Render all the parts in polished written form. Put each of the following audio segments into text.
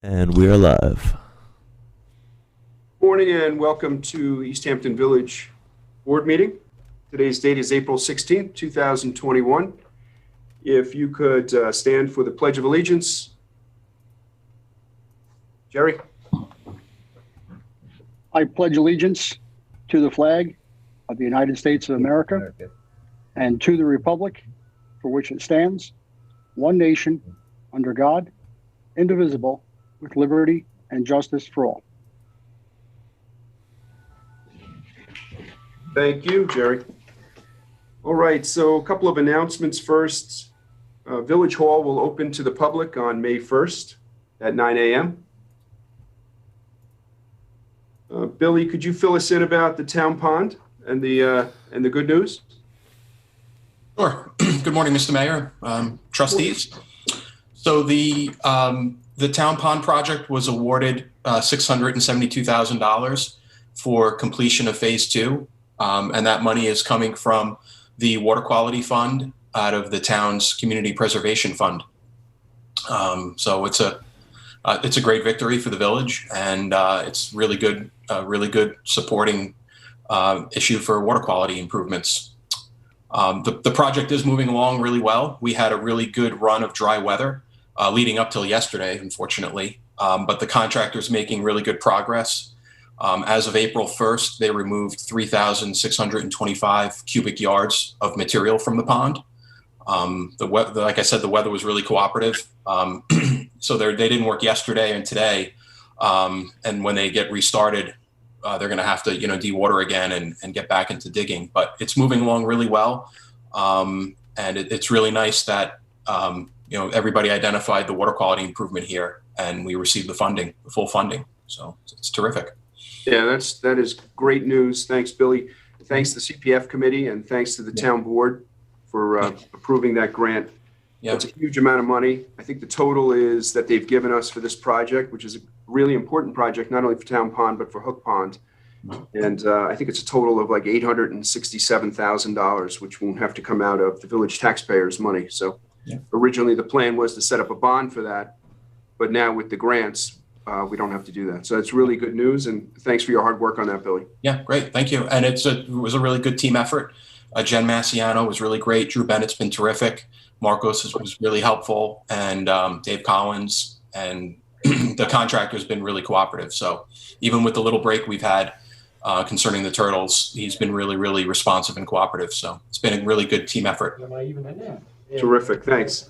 And we are live. Morning and welcome to East Hampton Village Board Meeting. Today's date is April 16th, 2021. If you could stand for the Pledge of Allegiance. Jerry. I pledge allegiance to the flag of the United States of America and to the republic for which it stands, one nation, under God, indivisible, with liberty and justice for all. Thank you, Jerry. All right, so a couple of announcements first. Village Hall will open to the public on May 1st at 9 a.m. Billy, could you fill us in about the town pond and the good news? Sure. Good morning, Mr. Mayor, trustees. So the town pond project was awarded $672,000 for completion of phase 2. And that money is coming from the Water Quality Fund out of the town's Community Preservation Fund. So it's a great victory for the village, and it's really good supporting issue for water quality improvements. The project is moving along really well. We had a really good run of dry weather leading up till yesterday, unfortunately, but the contractor's making really good progress. As of April 1st, they removed 3,625 cubic yards of material from the pond. Like I said, the weather was really cooperative. So they didn't work yesterday and today. And when they get restarted, they're going to have to, dewater again and get back into digging. But it's moving along really well. And it's really nice that, everybody identified the water quality improvement here, and we received the full funding. So it's terrific. Yeah, that is great news. Thanks, Billy. Thanks to the CPF committee and thanks to the town board for approving that grant. Yeah. It's a huge amount of money. I think the total is that they've given us for this project, which is a really important project, not only for Town Pond, but for Hook Pond. And I think it's a total of like $867,000, which won't have to come out of the village taxpayers' money. So originally the plan was to set up a bond for that, but now with the grants, we don't have to do that. So it's really good news, and thanks for your hard work on that, Billy. Yeah, great. Thank you. And it was a really good team effort. Jen Massiano was really great. Drew Bennett's been terrific. Marcos was really helpful, and Dave Collins, and the contractor's been really cooperative. So even with the little break we've had concerning the turtles, he's been really, really responsive and cooperative. So it's been a really good team effort. Terrific. Thanks.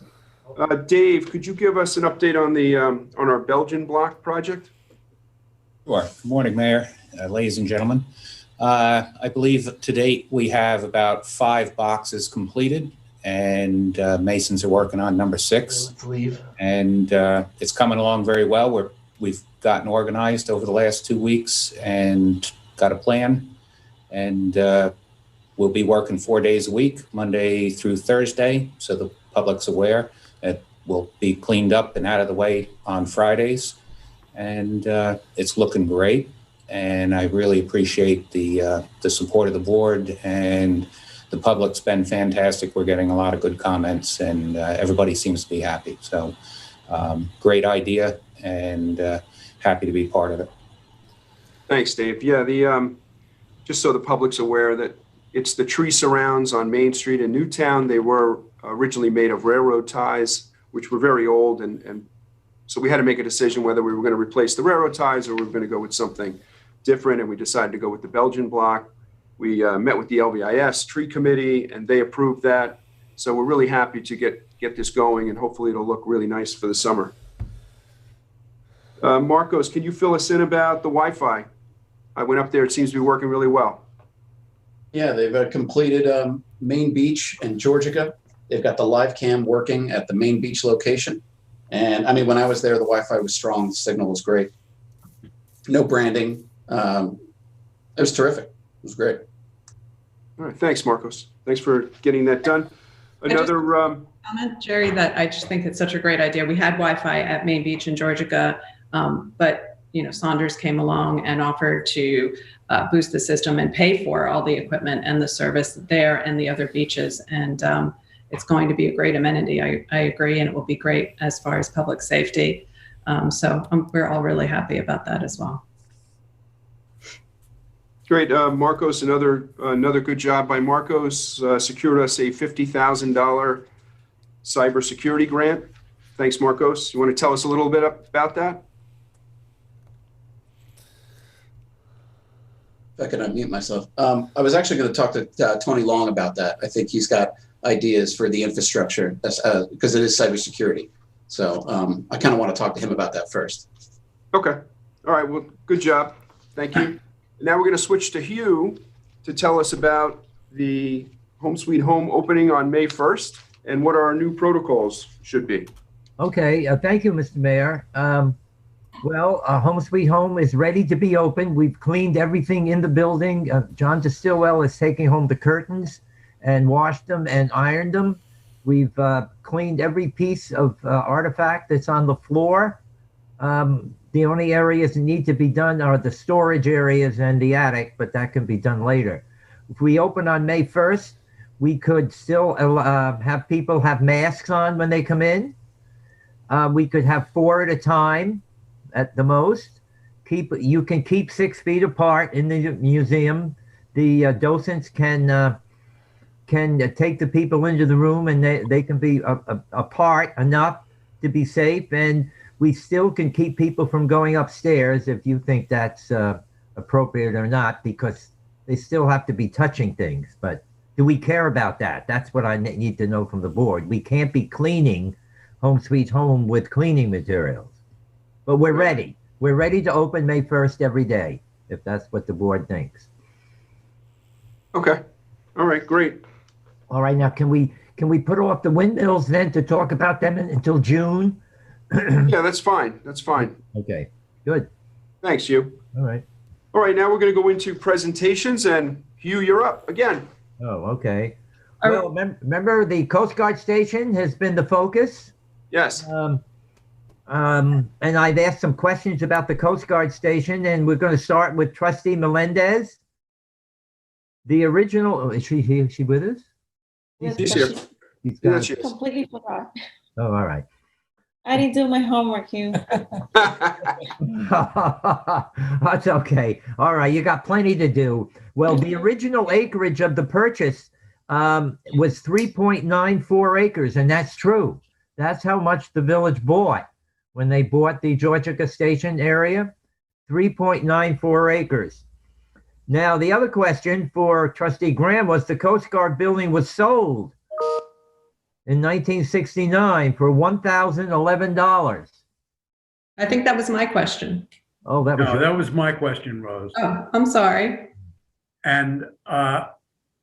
Dave, could you give us an update on our Belgian block project? Sure. Good morning, Mayor, ladies and gentlemen. I believe to date we have about 5 boxes completed, and masons are working on number 6. And it's coming along very well. We've gotten organized over the last 2 weeks and got a plan, and we'll be working 4 days a week, Monday through Thursday, so the public's aware. It will be cleaned up and out of the way on Fridays, and it's looking great. And I really appreciate the support of the board, and the public's been fantastic. We're getting a lot of good comments, and everybody seems to be happy. So great idea, and happy to be part of it. Thanks, Dave. Yeah, just so the public's aware that it's the tree surrounds on Main Street in Newtown. They were originally made of railroad ties, which were very old, and so we had to make a decision whether we were going to replace the railroad ties or we were going to go with something different, and we decided to go with the Belgian block. We met with the LVIS tree committee, and they approved that. So we're really happy to get this going, and hopefully it'll look really nice for the summer. Marcos, can you fill us in about the Wi-Fi? I went up there. It seems to be working really well. Yeah, they've completed Main Beach and Georgia. They've got the live cam working at the Main Beach location. And I mean, when I was there, the Wi-Fi was strong. The signal was great. No branding. It was terrific. It was great. All right. Thanks, Marcos. Thanks for getting that done. Another comment, Jerry, that I just think it's such a great idea. We had Wi-Fi at Main Beach in Georgia, but Saunders came along and offered to boost the system and pay for all the equipment and the service there and the other beaches. And it's going to be a great amenity. I agree, and it will be great as far as public safety. We're all really happy about that as well. Great. Marcos, another good job by Marcos, secured us a $50,000 cybersecurity grant. Thanks, Marcos. You want to tell us a little bit about that? If I could unmute myself. I was actually going to talk to Tony Long about that. I think he's got ideas for the infrastructure because it is cybersecurity. So I kind of want to talk to him about that first. Okay. All right. Well, good job. Thank you. Now we're going to switch to Hugh to tell us about the Home Sweet Home opening on May 1st and what our new protocols should be. Okay, thank you, Mr. Mayor. Home Sweet Home is ready to be open. We've cleaned everything in the building. John Stillwell is taking home the curtains and washed them and ironed them. We've cleaned every piece of artifact that's on the floor. The only areas that need to be done are the storage areas and the attic, but that can be done later. If we open on May 1st, we could still have people have masks on when they come in. We could have 4 at a time at the most. You can keep 6 feet apart in the museum. The docents can take the people into the room and they can be apart enough to be safe, and we still can keep people from going upstairs if you think that's appropriate or not, because they still have to be touching things. But do we care about that? That's what I need to know from the board. We can't be cleaning Home Sweet Home with cleaning materials. But we're ready. We're ready to open May 1st every day, if that's what the board thinks. Okay. All right, great. All right, now can we put off the windmills then to talk about them until June? Yeah, that's fine. That's fine. Okay, good. Thanks, Hugh. All right. All right, now we're going to go into presentations, and Hugh, you're up again. Oh, okay. Well, remember the Coast Guard station has been the focus. Yes. And I've asked some questions about the Coast Guard station, and we're going to start with Trustee Melendez. The original, is she here? Is she with us? She's here. She's Yeah, got, she is. Completely forgot. oh, all right. I didn't do my homework, Hugh. That's okay. All right, you got plenty to do. Well, the original acreage of the purchase was 3.94 acres, and that's true. That's how much the village bought when they bought the Georgia Station area, 3.94 acres. Now, the other question for Trustee Graham was the Coast Guard building was sold in 1969 for $1,011. I think that was my question. Oh, that was No, that was my question, Rose. Oh, I'm sorry. And I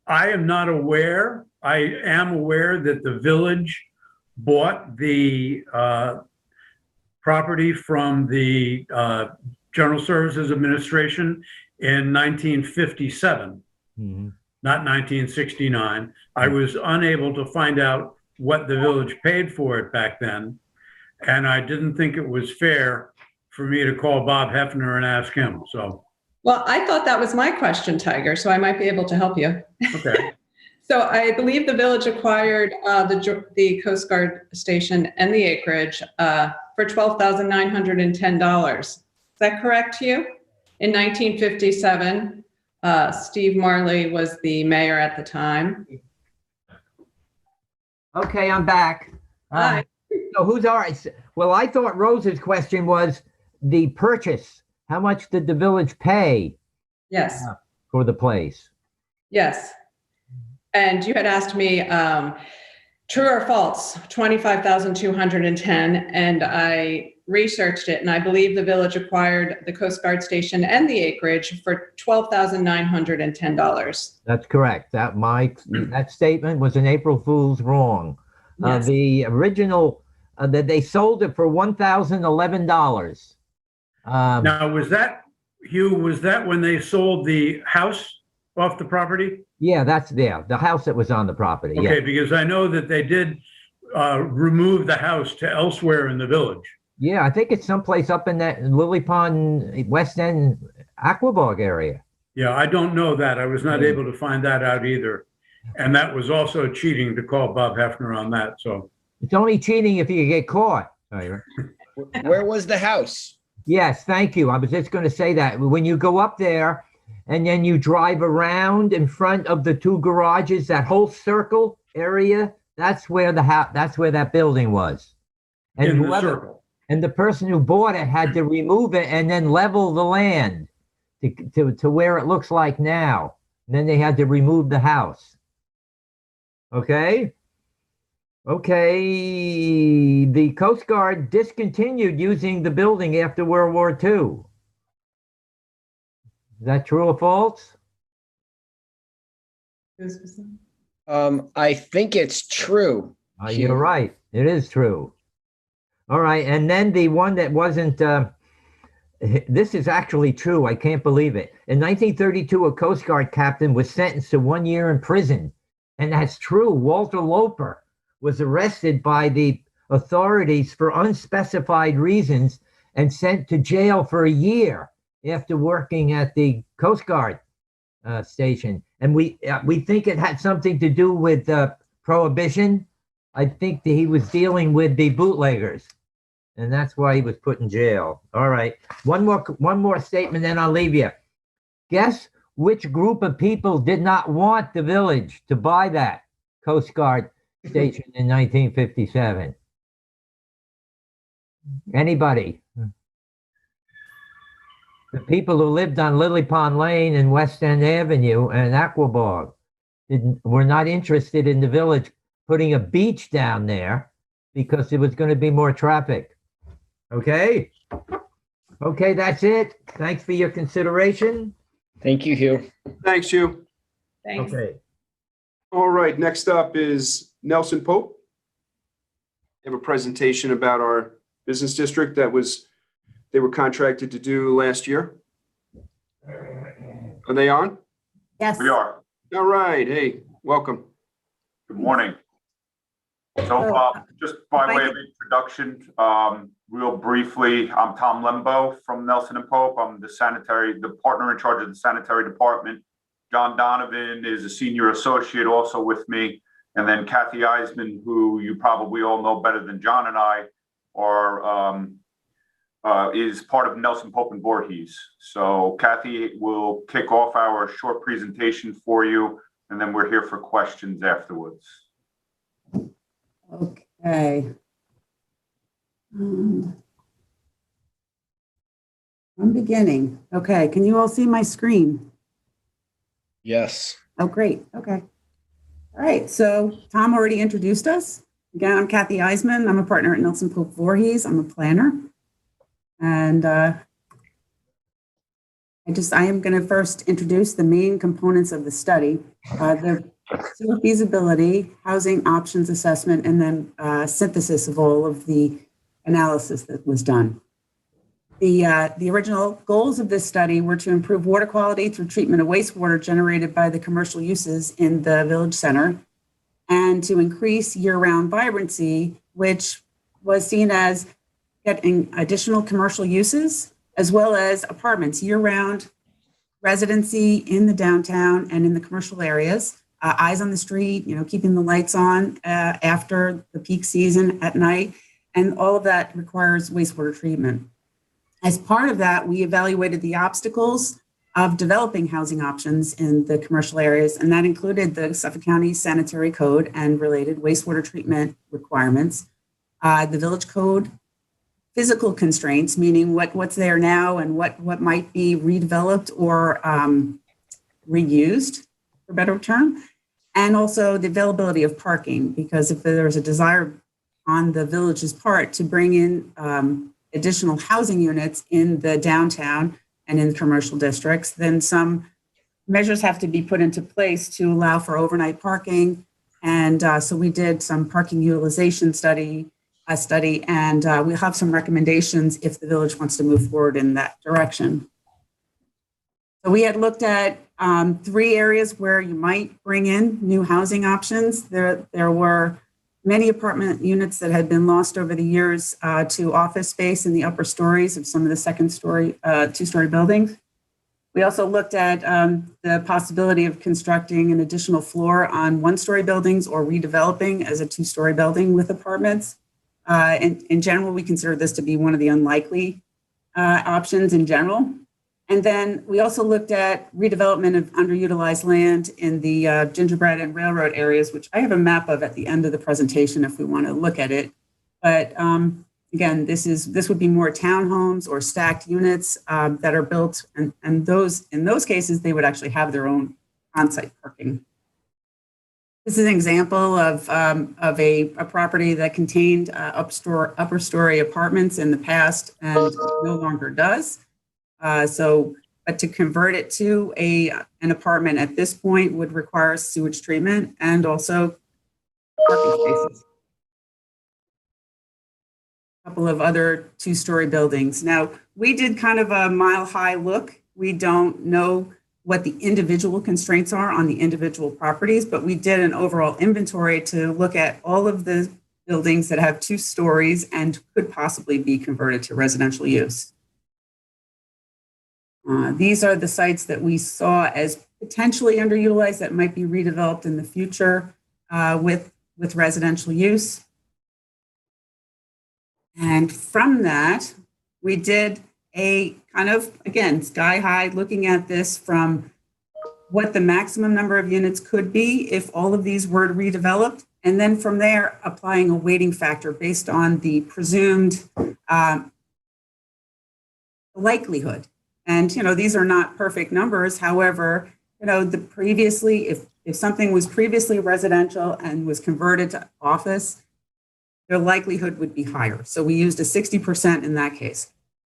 am not aware, I am aware that the village bought the property from the General Services Administration in 1957, not 1969. I was unable to find out what the village paid for it back then, and I didn't think it was fair for me to call Bob Hefner and ask him, so. Well, I thought that was my question, Tiger, so I might be able to help you. Okay. So I believe the village acquired the Coast Guard station and the acreage for $12,910. Is that correct, Hugh? In 1957, Steve Marley was the mayor at the time. Okay, I'm back. Hi. So who's all right? Well, I thought Rose's question was the purchase. How much did the village pay Yes. for the place? Yes. And you had asked me, true or false, 25,210, and I researched it, and I believe the village acquired the Coast Guard station and the acreage for $12,910. That's correct. That statement was an April Fool's wrong. Yes. The original that they sold it for $1,011. Now, was that, Hugh, was that when they sold the house off the property? Yeah, the house that was on the property. Okay, Yeah. because I know that they did remove the house to elsewhere in the village. Yeah, I think it's someplace up in that Lily Pond, West End, Aquabog area. Yeah, I don't know that. I was not able to find that out either. And that was also cheating to call Bob Hefner on that, so. It's only cheating if you get caught. Where was the house? Yes, thank you. I was just going to say that. When you go up there and then you drive around in front of the two garages, that whole circle area, that's where that's where that building was. And In the circle. and the person who bought it had to remove it and then level the land to where it looks like now. And then they had to remove the house. Okay. Okay, the Coast Guard discontinued using the building after World War II. Is that true or false? I think it's true. You're right. It is true. All right, and then the one that wasn't, this is actually true. I can't believe it. In 1932, a Coast Guard captain was sentenced to 1 year in prison. And that's true. Walter Loper was arrested by the authorities for unspecified reasons and sent to jail for a year after working at the Coast Guard station. And we think it had something to do with prohibition. I think that he was dealing with the bootleggers, and that's why he was put in jail. All right, one more statement, then I'll leave you. Guess which group of people did not want the village to buy that Coast Guard station in 1957? Anybody? The people who lived on Lily Pond Lane and West End Avenue and Aquabog were not interested in the village putting a beach down there because there was going to be more traffic. Okay? Okay, that's it. Thanks for your consideration. Thank you, Hugh. Thanks, Hugh. Thanks. Okay. All right, next up is Nelson Pope. They have a presentation about our business district that they were contracted to do last year. Are they on? Yes. We are. All right. Hey, welcome. Good morning. So just by way of introduction, real briefly, I'm Tom Lembo from Nelson and Pope. I'm the partner in charge of the sanitary department. John Donovan is a senior associate also with me. And then Kathy Eisman, who you probably all know better than John and I, is part of Nelson Pope and Voorhees. So Kathy will kick off our short presentation for you, and then we're here for questions afterwards. Okay. From beginning. Okay, can you all see my screen? Yes. Oh, great. Okay. All right, so Tom already introduced us. Again, I'm Kathy Eisman. I'm a partner at Nelson Pope Voorhees. I'm a planner. And I am going to first introduce the main components of the study, the sewer feasibility, housing options assessment, and then synthesis of all of the analysis that was done. The original goals of this study were to improve water quality through treatment of wastewater generated by the commercial uses in the village center, and to increase year-round vibrancy, which was seen as getting additional commercial uses, as well as apartments, year-round residency in the downtown and in the commercial areas, eyes on the street, keeping the lights on after the peak season at night, and all of that requires wastewater treatment. As part of that, we evaluated the obstacles of developing housing options in the commercial areas, and that included the Suffolk County Sanitary Code and related wastewater treatment requirements, the village code, physical constraints, meaning what's there now and what might be redeveloped or reused, for a better term, and also the availability of parking, because if there's a desire on the village's part to bring in additional housing units in the downtown and in the commercial districts, then some measures have to be put into place to allow for overnight parking. And so we did some parking utilization study, and we'll have some recommendations if the village wants to move forward in that direction. So we had looked at 3 areas where you might bring in new housing options. There were many apartment units that had been lost over the years to office space in the upper stories of some of the second-story, 2-story buildings. We also looked at the possibility of constructing an additional floor on 1-story buildings or redeveloping as a 2-story building with apartments. In general, we consider this to be one of the unlikely options in general. And then we also looked at redevelopment of underutilized land in the gingerbread and railroad areas, which I have a map of at the end of the presentation if we want to look at it. But again, this would be more townhomes or stacked units that are built, and in those cases, they would actually have their own on-site parking. This is an example of a property that contained upper story apartments in the past and no longer does. But to convert it to an apartment at this point would require sewage treatment and also parking spaces. A couple of other two-story buildings. Now, we did kind of a mile-high look. We don't know what the individual constraints are on the individual properties, but we did an overall inventory to look at all of the buildings that have 2 stories and could possibly be converted to residential use. These are the sites that we saw as potentially underutilized that might be redeveloped in the future with residential use. And from that, we did a kind of, again, sky high, looking at this from what the maximum number of units could be if all of these were redeveloped. And then from there, applying a weighting factor based on the presumed likelihood. And, these are not perfect numbers. However, if something was previously residential and was converted to office, their likelihood would be higher. So we used a 60% in that case.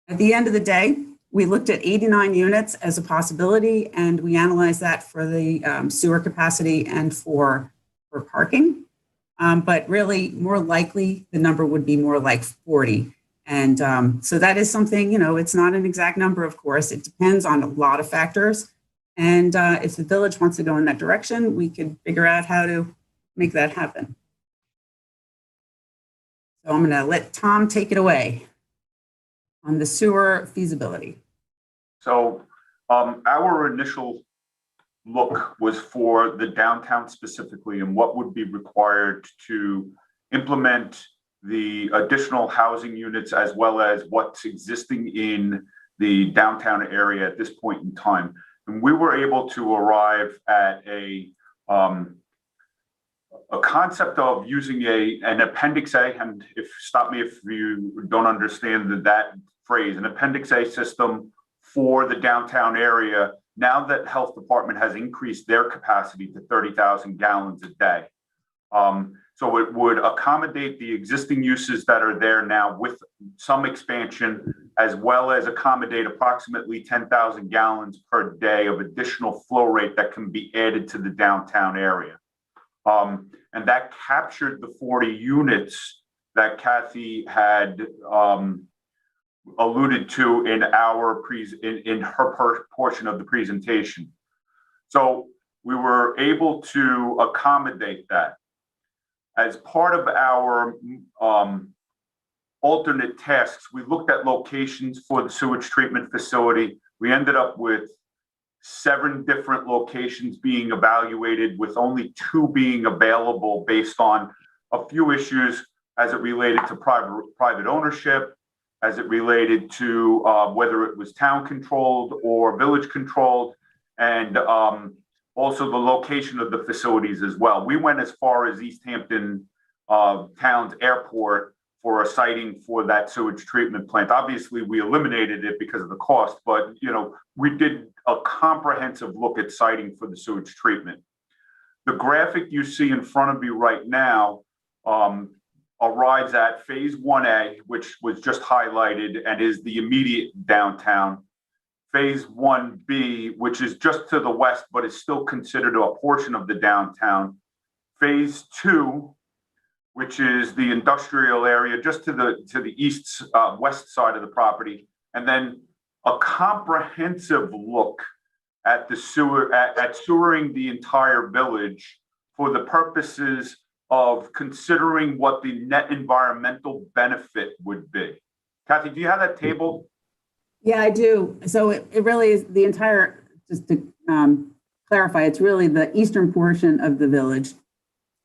At the end of the day, we looked at 89 units as a possibility, and we analyzed that for the sewer capacity and for parking. But really, more likely, the number would be more like 40. And so that is something, it's not an exact number, of course. It depends on a lot of factors. And if the village wants to go in that direction, we could figure out how to make that happen. So I'm going to let Tom take it away on the sewer feasibility. So our initial look was for the downtown specifically and what would be required to implement the additional housing units as well as what's existing in the downtown area at this point in time. And we were able to arrive at a concept of using an Appendix A, and stop me if you don't understand that phrase, an Appendix A system for the downtown area now that Health Department has increased their capacity to 30,000 gallons a day. So it would accommodate the existing uses that are there now with some expansion, as well as accommodate approximately 10,000 gallons per day of additional flow rate that can be added to the downtown area. And that captured the 40 units that Kathy had alluded to in her portion of the presentation. So we were able to accommodate that. As part of our alternate tasks, we looked at locations for the sewage treatment facility. We ended up with 7 different locations being evaluated, with only 2 being available based on a few issues as it related to private ownership, as it related to whether it was town controlled or village controlled, and also the location of the facilities as well. We went as far as East Hampton Town's airport for a siting for that sewage treatment plant. Obviously, we eliminated it because of the cost, but we did a comprehensive look at siting for the sewage treatment. The graphic you see in front of you right now arrives at Phase 1A, which was just highlighted and is the immediate downtown. Phase 1B, which is just to the west, but is still considered a portion of the downtown. Phase 2, which is the industrial area just to the east west side of the property, and then a comprehensive look at the sewering the entire village for the purposes of considering what the net environmental benefit would be. Kathy, do you have that table? Yeah, I do. So it really is the entire, just to clarify, it's really the eastern portion of the village,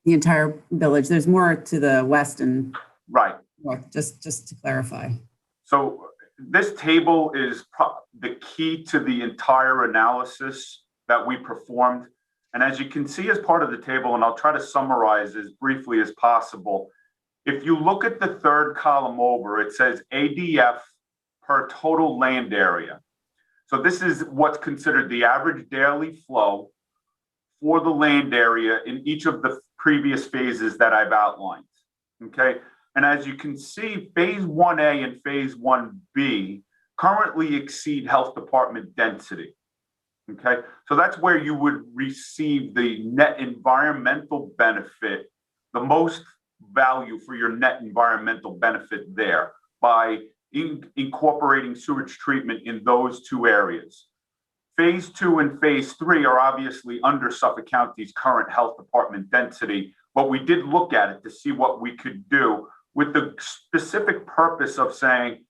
the entire village. There's more to the west and right. North, just to clarify. So this table is the key to the entire analysis that we performed. And as you can see as part of the table, and I'll try to summarize as briefly as possible, if you look at the third column over, it says ADF per total land area. So this is what's considered the average daily flow for the land area in each of the previous phases that I've outlined, okay? And as you can see, phase 1A and phase 1B currently exceed health department density, okay? So that's where you would receive the net environmental benefit, the most value for your net environmental benefit there by incorporating sewage treatment in those two areas. Phase 2 and phase 3 are obviously under Suffolk County's current health department density, but we did look at it to see what we could do with the specific purpose of saying,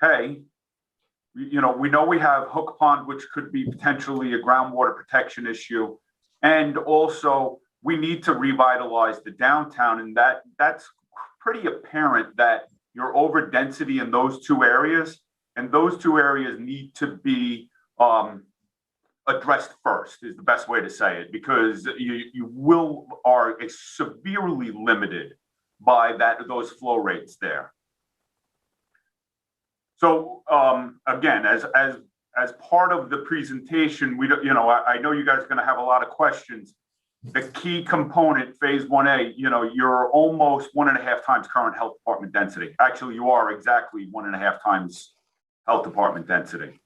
hey, you know we have Hook Pond, which could be potentially a groundwater protection issue. And also we need to revitalize the downtown. And that's pretty apparent that you're over density in those two areas. And those two areas need to be addressed first is the best way to say it, because you are severely limited by those flow rates there. So again, as part of the presentation, I know you guys are going to have a lot of questions. The key component, phase 1A, you're almost 1.5 times current health department density. Actually, you are exactly 1.5 times health department density.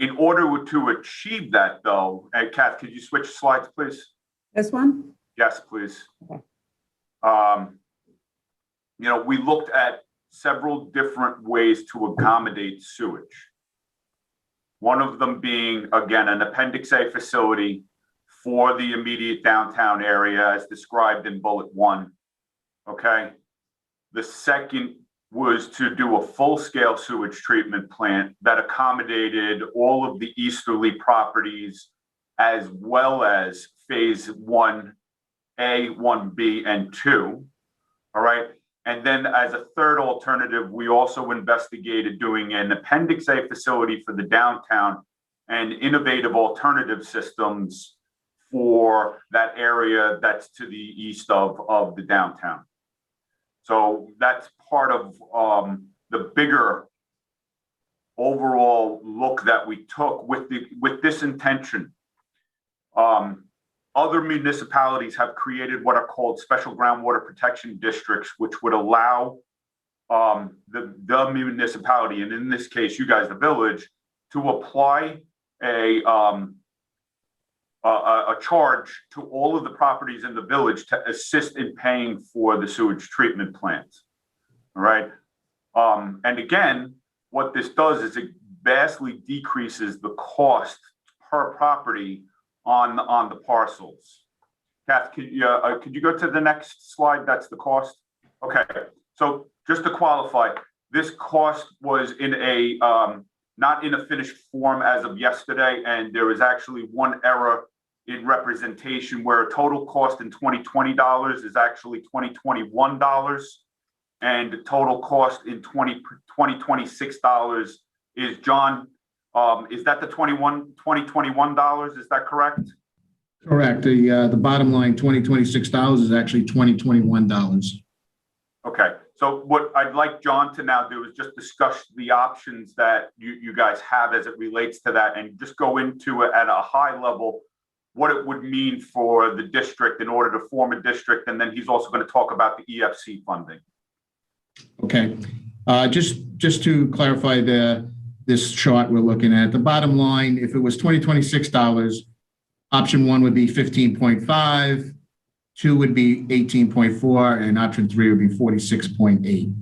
In order to achieve that, though, Kath, could you switch slides, please? This one? Yes, please. Okay. We looked at several different ways to accommodate sewage. One of them being, again, an Appendix A facility for the immediate downtown area as described in bullet 1, okay? The second was to do a full-scale sewage treatment plant that accommodated all of the easterly properties as well as phase 1A, 1B, and 2, all right? And then as a third alternative, we also investigated doing an Appendix A facility for the downtown and innovative alternative systems for that area that's to the east of the downtown. So that's part of the bigger overall look that we took with this intention. Other municipalities have created what are called special groundwater protection districts, which would allow the municipality, and in this case, you guys, the village, to apply a charge to all of the properties in the village to assist in paying for the sewage treatment plants. All right. And again, what this does is it vastly decreases the cost per property on the parcels. Kath, could you go to the next slide? That's the cost. Okay. So just to qualify, this cost was in a not in a finished form as of yesterday, and there was actually one error in representation where a total cost in 2020 dollars is actually 2021 dollars, and the total cost in 2026 dollars is, John, is that the 2021 dollars? Is that correct? Correct. The bottom line, $2026 is actually $2021. Okay. So what I'd like John to now do is just discuss the options that you guys have as it relates to that, and just go into it at a high level, what it would mean for the district in order to form a district. And then he's also going to talk about the EFC funding. Okay. Just to clarify this chart we're looking at, the bottom line, if it was $2026, option 1 would be 15.5, 2 would be 18.4, and option 3 would be 46.8.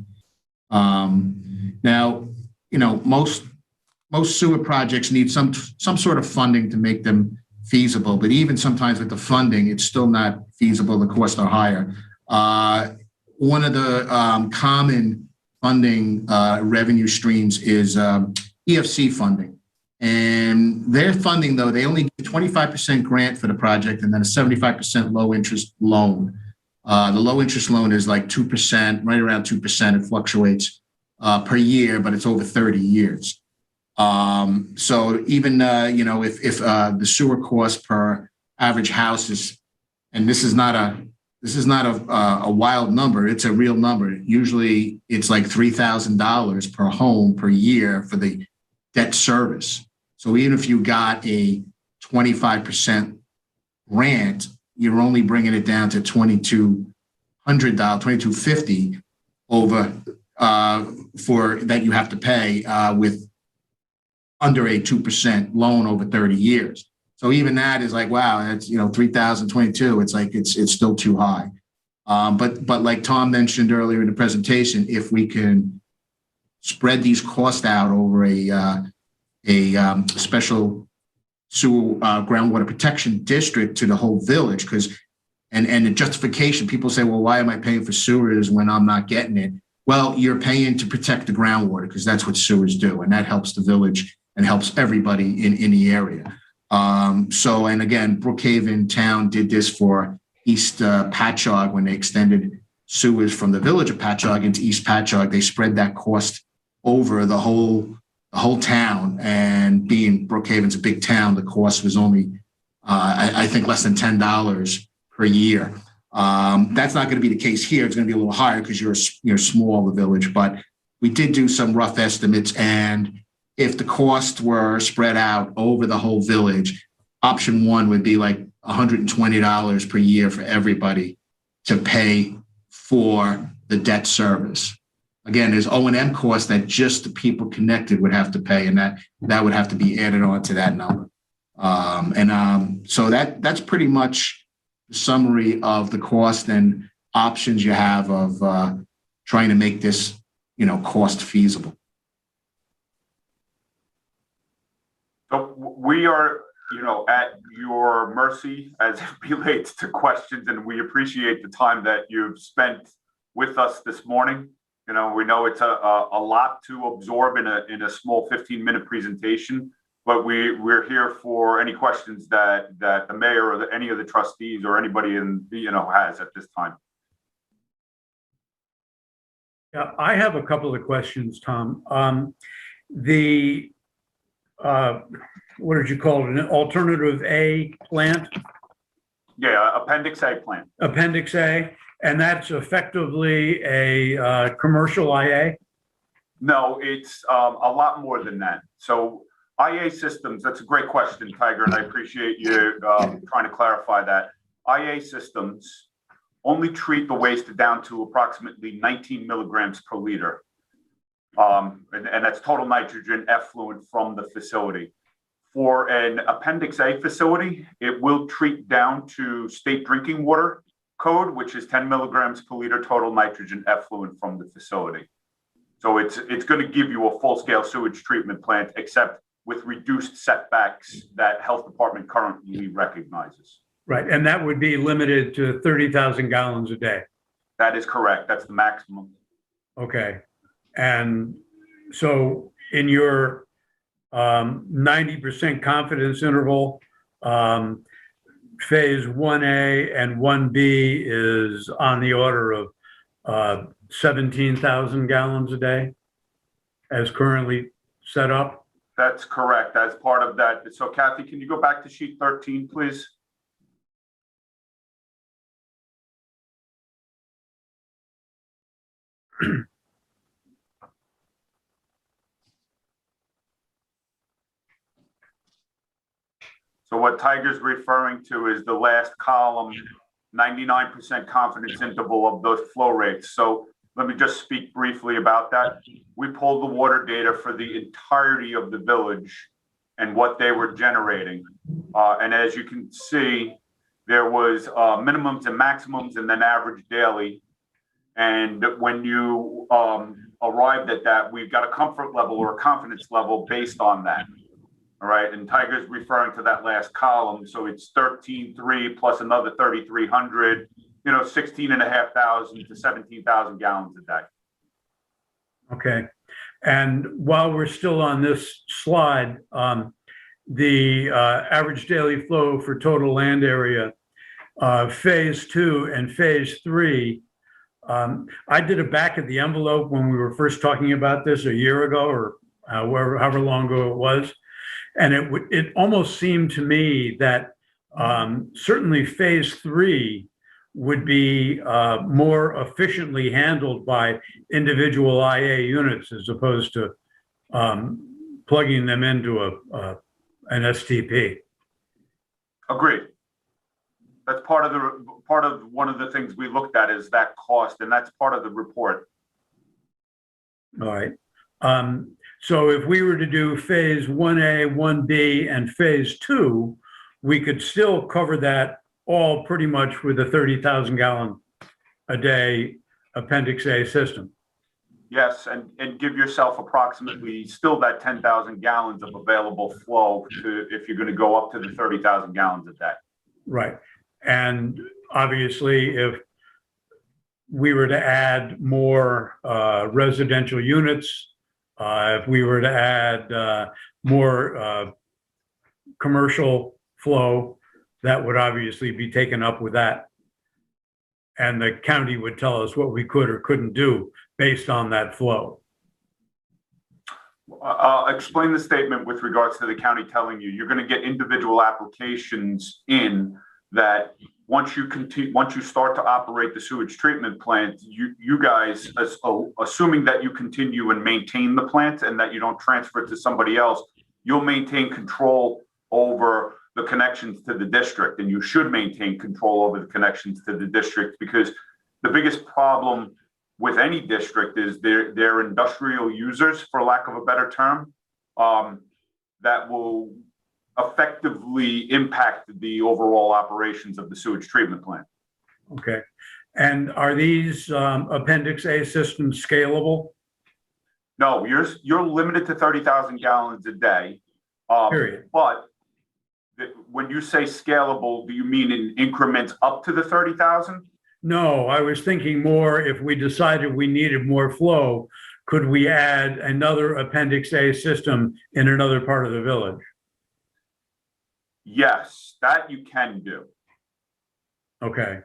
Now, most sewer projects need some sort of funding to make them feasible, but even sometimes with the funding, it's still not feasible. The costs are higher. One of the common funding revenue streams is EFC funding. And their funding, though, they only get 25% grant for the project and then a 75% low interest loan. The low interest loan is like 2%, right around 2%. It fluctuates per year, but it's over 30 years. So even, if the sewer cost per average house is, and this is not a wild number, it's a real number. Usually it's like $3,000 per home per year for the debt service. So even if you got a 25% grant, you're only bringing it down to $2,200, $2,250 over for that you have to pay with under a 2% loan over 30 years. So even that is like, wow, that's 3,022. It's like it's still too high. But like Tom mentioned earlier in the presentation, if we can spread these costs out over a special sewer groundwater protection district to the whole village, because and the justification, people say, well, why am I paying for sewers when I'm not getting it? Well, you're paying to protect the groundwater because that's what sewers do, and that helps the village and helps everybody in the area. And again, Brookhaven Town did this for East Patchogue when they extended sewers from the village of Patchogue into East Patchogue. They spread that cost over the whole town, and being Brookhaven's a big town, the cost was only, I think, less than $10 per year. That's not going to be the case here. It's going to be a little higher because you're small, the village, but we did do some rough estimates, and if the costs were spread out over the whole village, option one would be like $120 per year for everybody to pay for the debt service. Again, there's O&M costs that just the people connected would have to pay, and that would have to be added on to that number. So that's pretty much the summary of the cost and options you have of trying to make this, cost feasible. So we are, at your mercy as it relates to questions, and we appreciate the time that you've spent with us this morning. We know it's a lot to absorb in a small 15-minute presentation, but we're here for any questions that the mayor or any of the trustees or anybody has at this time. Yeah, I have a couple of questions, Tom. What did you call it? An alternative A plant? Yeah, Appendix A plant. Appendix A, and that's effectively a commercial IA? No, it's a lot more than that. So IA systems, that's a great question, Tiger, and I appreciate you trying to clarify that. IA systems only treat the waste down to approximately 19 milligrams per liter. And that's total nitrogen effluent from the facility. For an Appendix A facility, it will treat down to state drinking water code, which is 10 milligrams per liter total nitrogen effluent from the facility. So it's going to give you a full-scale sewage treatment plant, except with reduced setbacks that health department currently recognizes. Right, and that would be limited to 30,000 gallons a day. That is correct. That's the maximum. Okay, and so in your 90% confidence interval, phase 1A and 1B is on the order of 17,000 gallons a day as currently set up? That's correct. As part of that. So Kathy, can you go back to sheet 13, please? So what Tiger's referring to is the last column, 99% confidence interval of those flow rates. So let me just speak briefly about that. We pulled the water data for the entirety of the village and what they were generating. And as you can see, there was minimums and maximums and then average daily. And when you arrived at that, we've got a comfort level or a confidence level based on that. All right, and Tiger's referring to that last column. So it's 13.3 plus another 3,300, 16,500 to 17,000 gallons a day. Okay. And while we're still on this slide, the average daily flow for total land area phase 2 and phase 3. I did a back of the envelope when we were first talking about this a year ago, or however long ago it was. And it almost seemed to me that certainly phase 3 would be more efficiently handled by individual IA units as opposed to plugging them into an STP. Agreed. That's part of one of the things we looked at is that cost, and that's part of the report. All right. So if we were to do phase 1A, 1B, and phase 2, we could still cover that all pretty much with a 30,000 gallon a day Appendix A system. Yes, and give yourself approximately still that 10,000 gallons of available flow if you're going to go up to the 30,000 gallons a day. Right. And obviously, if we were to add more residential units, if we were to add more commercial flow, that would obviously be taken up with that. And the county would tell us what we could or couldn't do based on that flow. Explain the statement with regards to the county telling you you're going to get individual applications in that once you start to operate the sewage treatment plant, you guys, assuming that you continue and maintain the plant and that you don't transfer it to somebody else, you'll maintain control over the connections to the district, and you should maintain control over the connections to the district, because the biggest problem with any district is they're industrial users, for lack of a better term, that will effectively impact the overall operations of the sewage treatment plant. Okay. And are these Appendix A systems scalable? No, you're limited to 30,000 gallons a day. Period. But when you say scalable, do you mean in increments up to the 30,000? No, I was thinking more if we decided we needed more flow, could we add another Appendix A system in another part of the village? Yes, that you can do. Okay.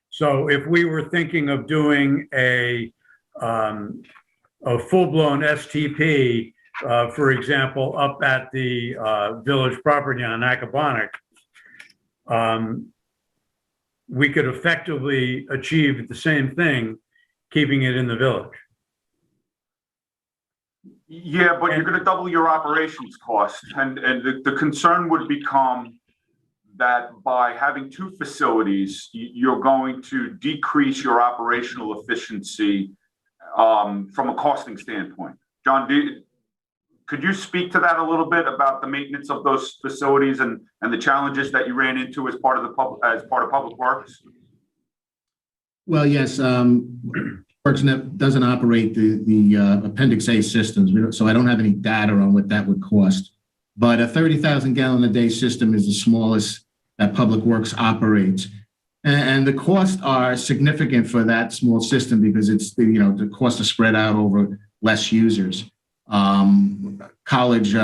So if we were thinking of doing a full-blown STP, for example, up at the village property on Accabonac, we could effectively achieve the same thing, keeping it in the village. Yeah, but you're going to double your operations cost. And the concern would become that by having two facilities, you're going to decrease your operational efficiency from a costing standpoint. John, could you speak to that a little bit about the maintenance of those facilities and the challenges that you ran into as part of Public Works? Well, yes, Works doesn't operate the Appendix A systems, so I don't have any data on what that would cost. But a 30,000 gallon a day system is the smallest that Public Works operates. And the costs are significant for that small system because it's the cost is spread out over less users. College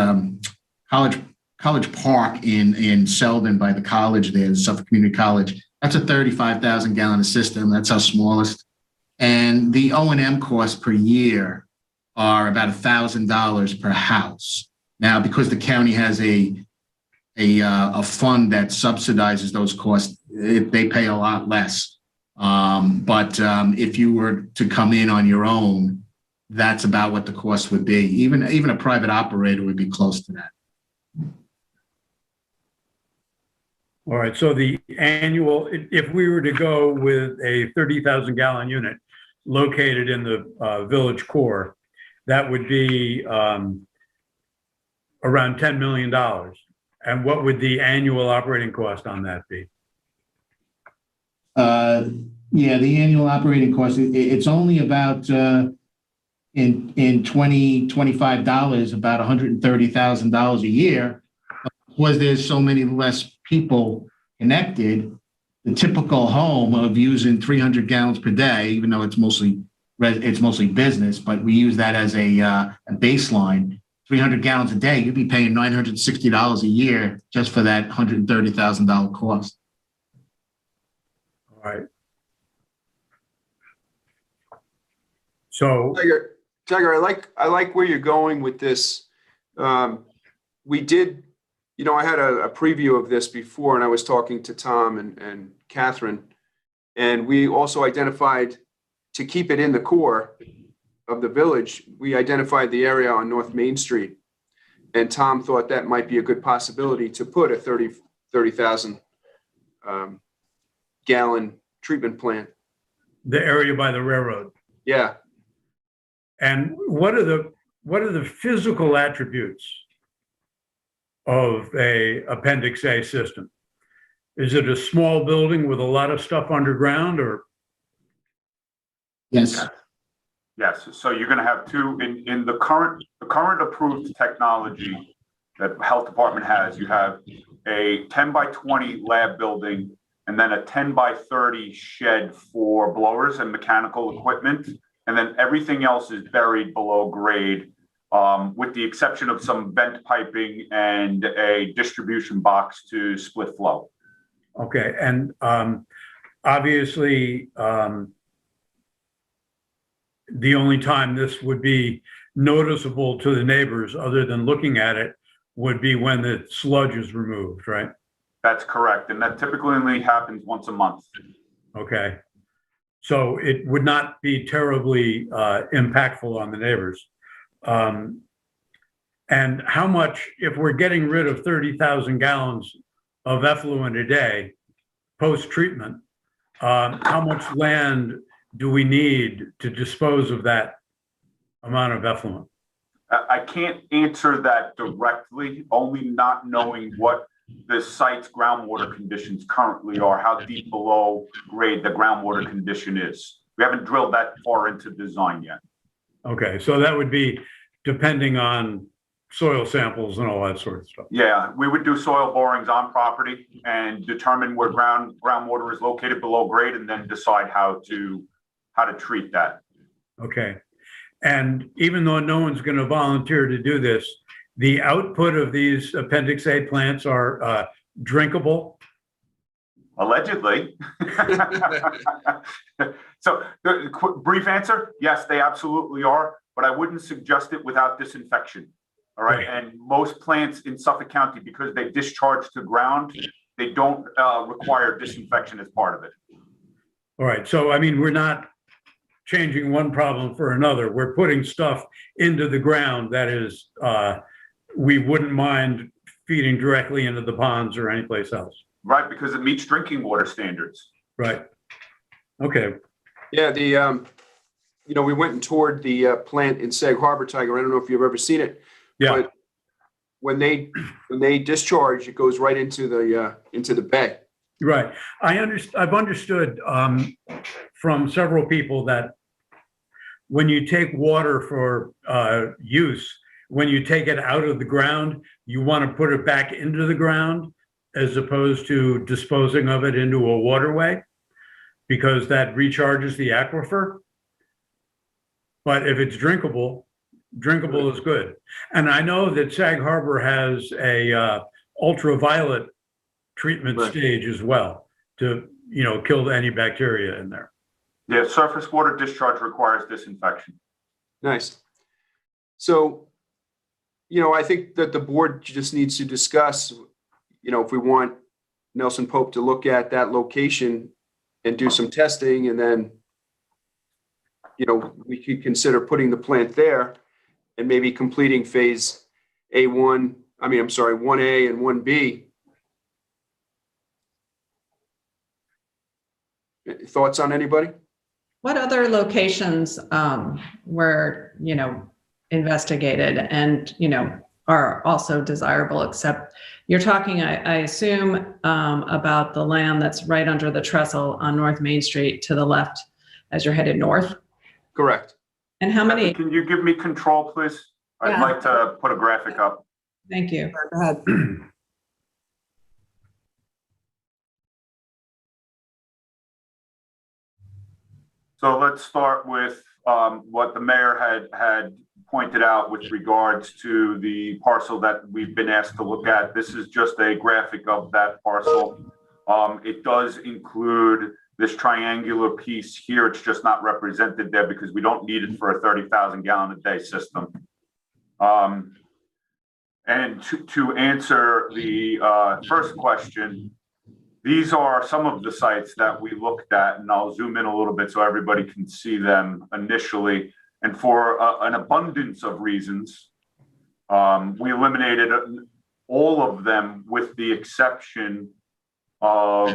Park in Selden by the college there, Suffolk Community College, that's a 35,000 gallon system. That's our smallest. And the O&M costs per year are about $1,000 per house. Now, because the county has a fund that subsidizes those costs, they pay a lot less. But if you were to come in on your own, that's about what the cost would be. Even a private operator would be close to that. All right, so the annual, if we were to go with a 30,000 gallon unit located in the village core, that would be around $10 million. And what would the annual operating cost on that be? Yeah, the annual operating cost, it's only about, in $25, about $130,000 a year. Because there's so many less people connected, the typical home of using 300 gallons per day, even though it's mostly business, but we use that as a baseline. 300 gallons a day, you'd be paying $960 a year just for that $130,000 cost. All right. So, Tiger, I like where you're going with this. We did, I had a preview of this before, and I was talking to Tom and Catherine, and we also identified, to keep it in the core of the village, we identified the area on North Main Street. And Tom thought that might be a good possibility to put a 30,000 gallon treatment plant. the area by the railroad. Yeah. And what are the physical attributes of a Appendix A system? Is it a small building with a lot of stuff underground, or? Yes. Yes, so you're going to have two in the current approved technology that the health department has. You have a 10 by 20 lab building and then a 10 by 30 shed for blowers and mechanical equipment. And then everything else is buried below grade, with the exception of some vent piping and a distribution box to split flow. Okay, and obviously, the only time this would be noticeable to the neighbors, other than looking at it, would be when the sludge is removed, right? That's correct. And that typically only happens once a month. Okay. So it would not be terribly impactful on the neighbors. And how much, if we're getting rid of 30,000 gallons of effluent a day, post-treatment, how much land do we need to dispose of that amount of effluent? I can't answer that directly, only not knowing what the site's groundwater conditions currently are, how deep below grade the groundwater condition is. We haven't drilled that far into design yet. Okay, so that would be depending on soil samples and all that sort of stuff. Yeah, we would do soil borings on property and determine where groundwater is located below grade, and then decide how to treat that. Okay. And even though no one's going to volunteer to do this, the output of these Appendix A plants are drinkable? Allegedly. So the brief answer, yes, they absolutely are, but I wouldn't suggest it without disinfection. All right. And most plants in Suffolk County, because they discharge to ground, they don't require disinfection as part of it. All right. So, I mean, we're not changing one problem for another. We're putting stuff into the ground that is, we wouldn't mind feeding directly into the ponds or anyplace else. Right, because it meets drinking water standards. Right. Okay. Yeah, we went and toured the plant in Sag Harbor, Tiger. I don't know if you've ever seen it. Yeah. But when they discharge, it goes right into the bay. Right. I've understood from several people that when you take water for use, when you take it out of the ground, you want to put it back into the ground as opposed to disposing of it into a waterway, because that recharges the aquifer. But if it's drinkable is good. And I know that Sag Harbor has a ultraviolet treatment stage as well to, kill any bacteria in there. Yeah, surface water discharge requires disinfection. Nice. So, I think that the board just needs to discuss, if we want Nelson Pope to look at that location and do some testing, and then, we could consider putting the plant there and maybe completing phase A1, 1A and 1B. Thoughts on anybody? What other locations were, investigated and, are also desirable, except you're talking, I assume, about the land that's right under the trestle on North Main Street to the left as you're headed north? Correct. And how many? Can you give me control, please? I'd like to put a graphic up. Thank you. Go ahead. So let's start with what the mayor had pointed out with regards to the parcel that we've been asked to look at. This is just a graphic of that parcel. It does include this triangular piece here, it's just not represented there because we don't need it for a 30,000 gallon a day system. And to answer the first question, these are some of the sites that we looked at, and I'll zoom in a little bit so everybody can see them initially. And for an abundance of reasons, we eliminated all of them with the exception of,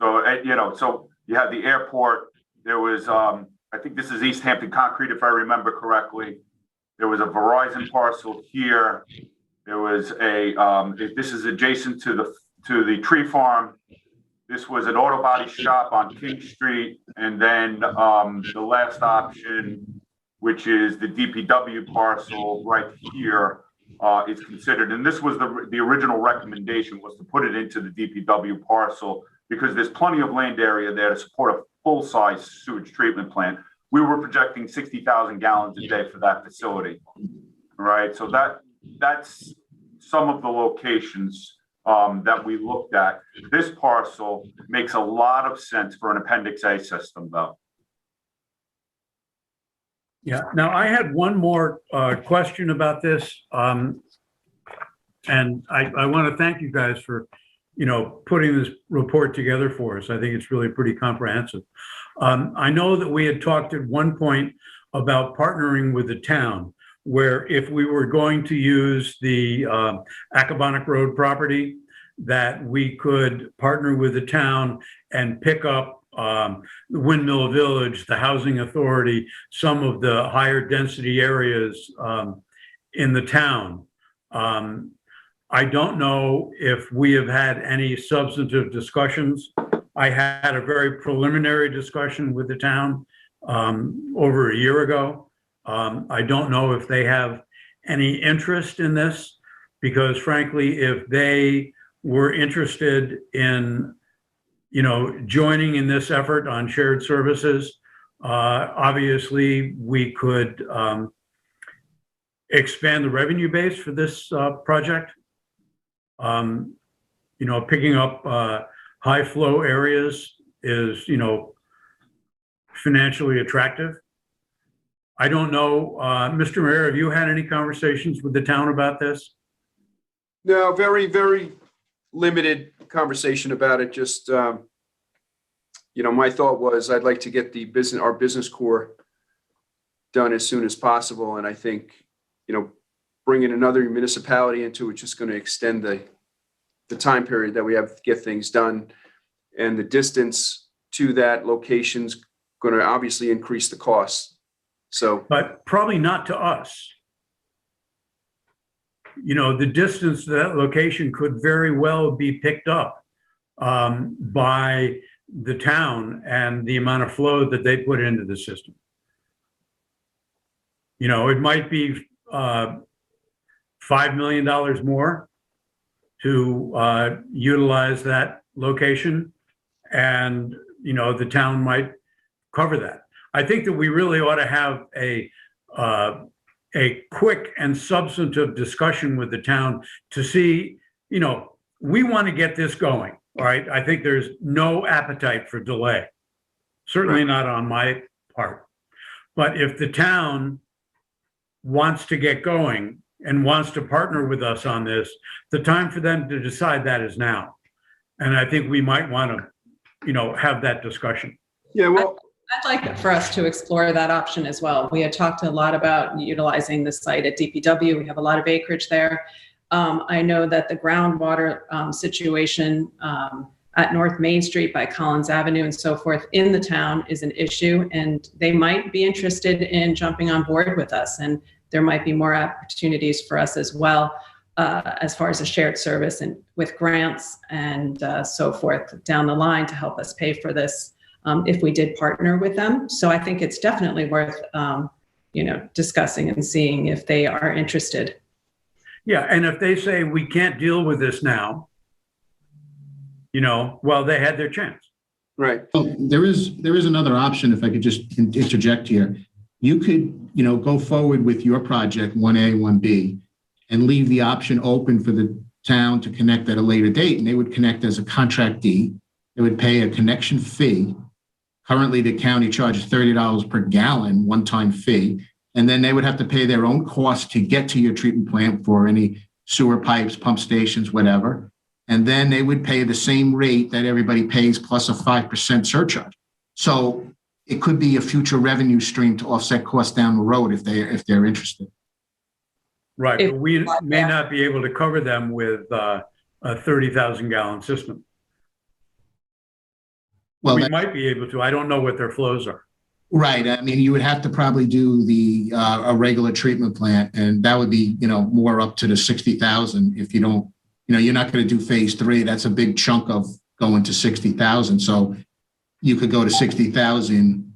so you had the airport. There was, I think this is East Hampton Concrete, if I remember correctly. There was a Verizon parcel here. There was this is adjacent to the tree farm. This was an auto body shop on King Street. And then the last option, which is the DPW parcel right here, is considered. And this was the original recommendation, was to put it into the DPW parcel because there's plenty of land area there to support a full-size sewage treatment plant. We were projecting 60,000 gallons a day for that facility, right? So that's some of the locations that we looked at. This parcel makes a lot of sense for an Appendix A system, though. Yeah. Now, I had one more question about this, and I want to thank you guys for, putting this report together for us. I think it's really pretty comprehensive. I know that we had talked at one point about partnering with the town, where if we were going to use the Accabonac Road property, that we could partner with the town and pick up the Windmill Village, the Housing Authority, some of the higher density areas in the town. I don't know if we have had any substantive discussions. I had a very preliminary discussion with the town over a year ago. I don't know if they have any interest in this, because frankly, if they were interested in, joining in this effort on shared services, obviously we could expand the revenue base for this project. Picking up high flow areas is, financially attractive. I don't know, Mr. Mayor, have you had any conversations with the town about this? No, very, very limited conversation about it. Just, my thought was I'd like to get our business core done as soon as possible. And I think, bringing another municipality into it just going to extend the time period that we have to get things done, and the distance to that location's going to obviously increase the cost. So, but probably not to us. The distance to that location could very well be picked up by the town and the amount of flow that they put into the system. It might be $5 million more to utilize that location, and the town might cover that. I think that we really ought to have a quick and substantive discussion with the town to see, we want to get this going, all right? I think there's no appetite for delay, certainly not on my part. But if the town wants to get going and wants to partner with us on this, the time for them to decide that is now. And I think we might want to, have that discussion. Yeah, well, I'd like for us to explore that option as well. We had talked a lot about utilizing the site at DPW. We have a lot of acreage there. I know that the groundwater situation at North Main Street by Collins Avenue and so forth in the town is an issue, and they might be interested in jumping on board with us. And there might be more opportunities for us as well, as far as a shared service and with grants and so forth down the line to help us pay for this if we did partner with them. So I think it's definitely worth, discussing and seeing if they are interested. Yeah, and if they say we can't deal with this now, well, they had their chance. Right. Well, there is another option, if I could just interject here. You could, go forward with your project 1A, 1B, and leave the option open for the town to connect at a later date, and they would connect as a contractee, They would pay a connection fee. Currently, the county charges $30 per gallon, one-time fee. And then they would have to pay their own cost to get to your treatment plant for any sewer pipes, pump stations, whatever. And then they would pay the same rate that everybody pays plus a 5% surcharge. So it could be a future revenue stream to offset costs down the road if they're interested. Right, but we may not be able to cover them with a 30,000 gallon system. Well, We might be able to. I don't know what their flows are. right. I mean, you would have to probably do a regular treatment plant, and that would be, more up to the 60,000 if you don't, you're not going to do phase 3. That's a big chunk of going to 60,000. So you could go to 60,000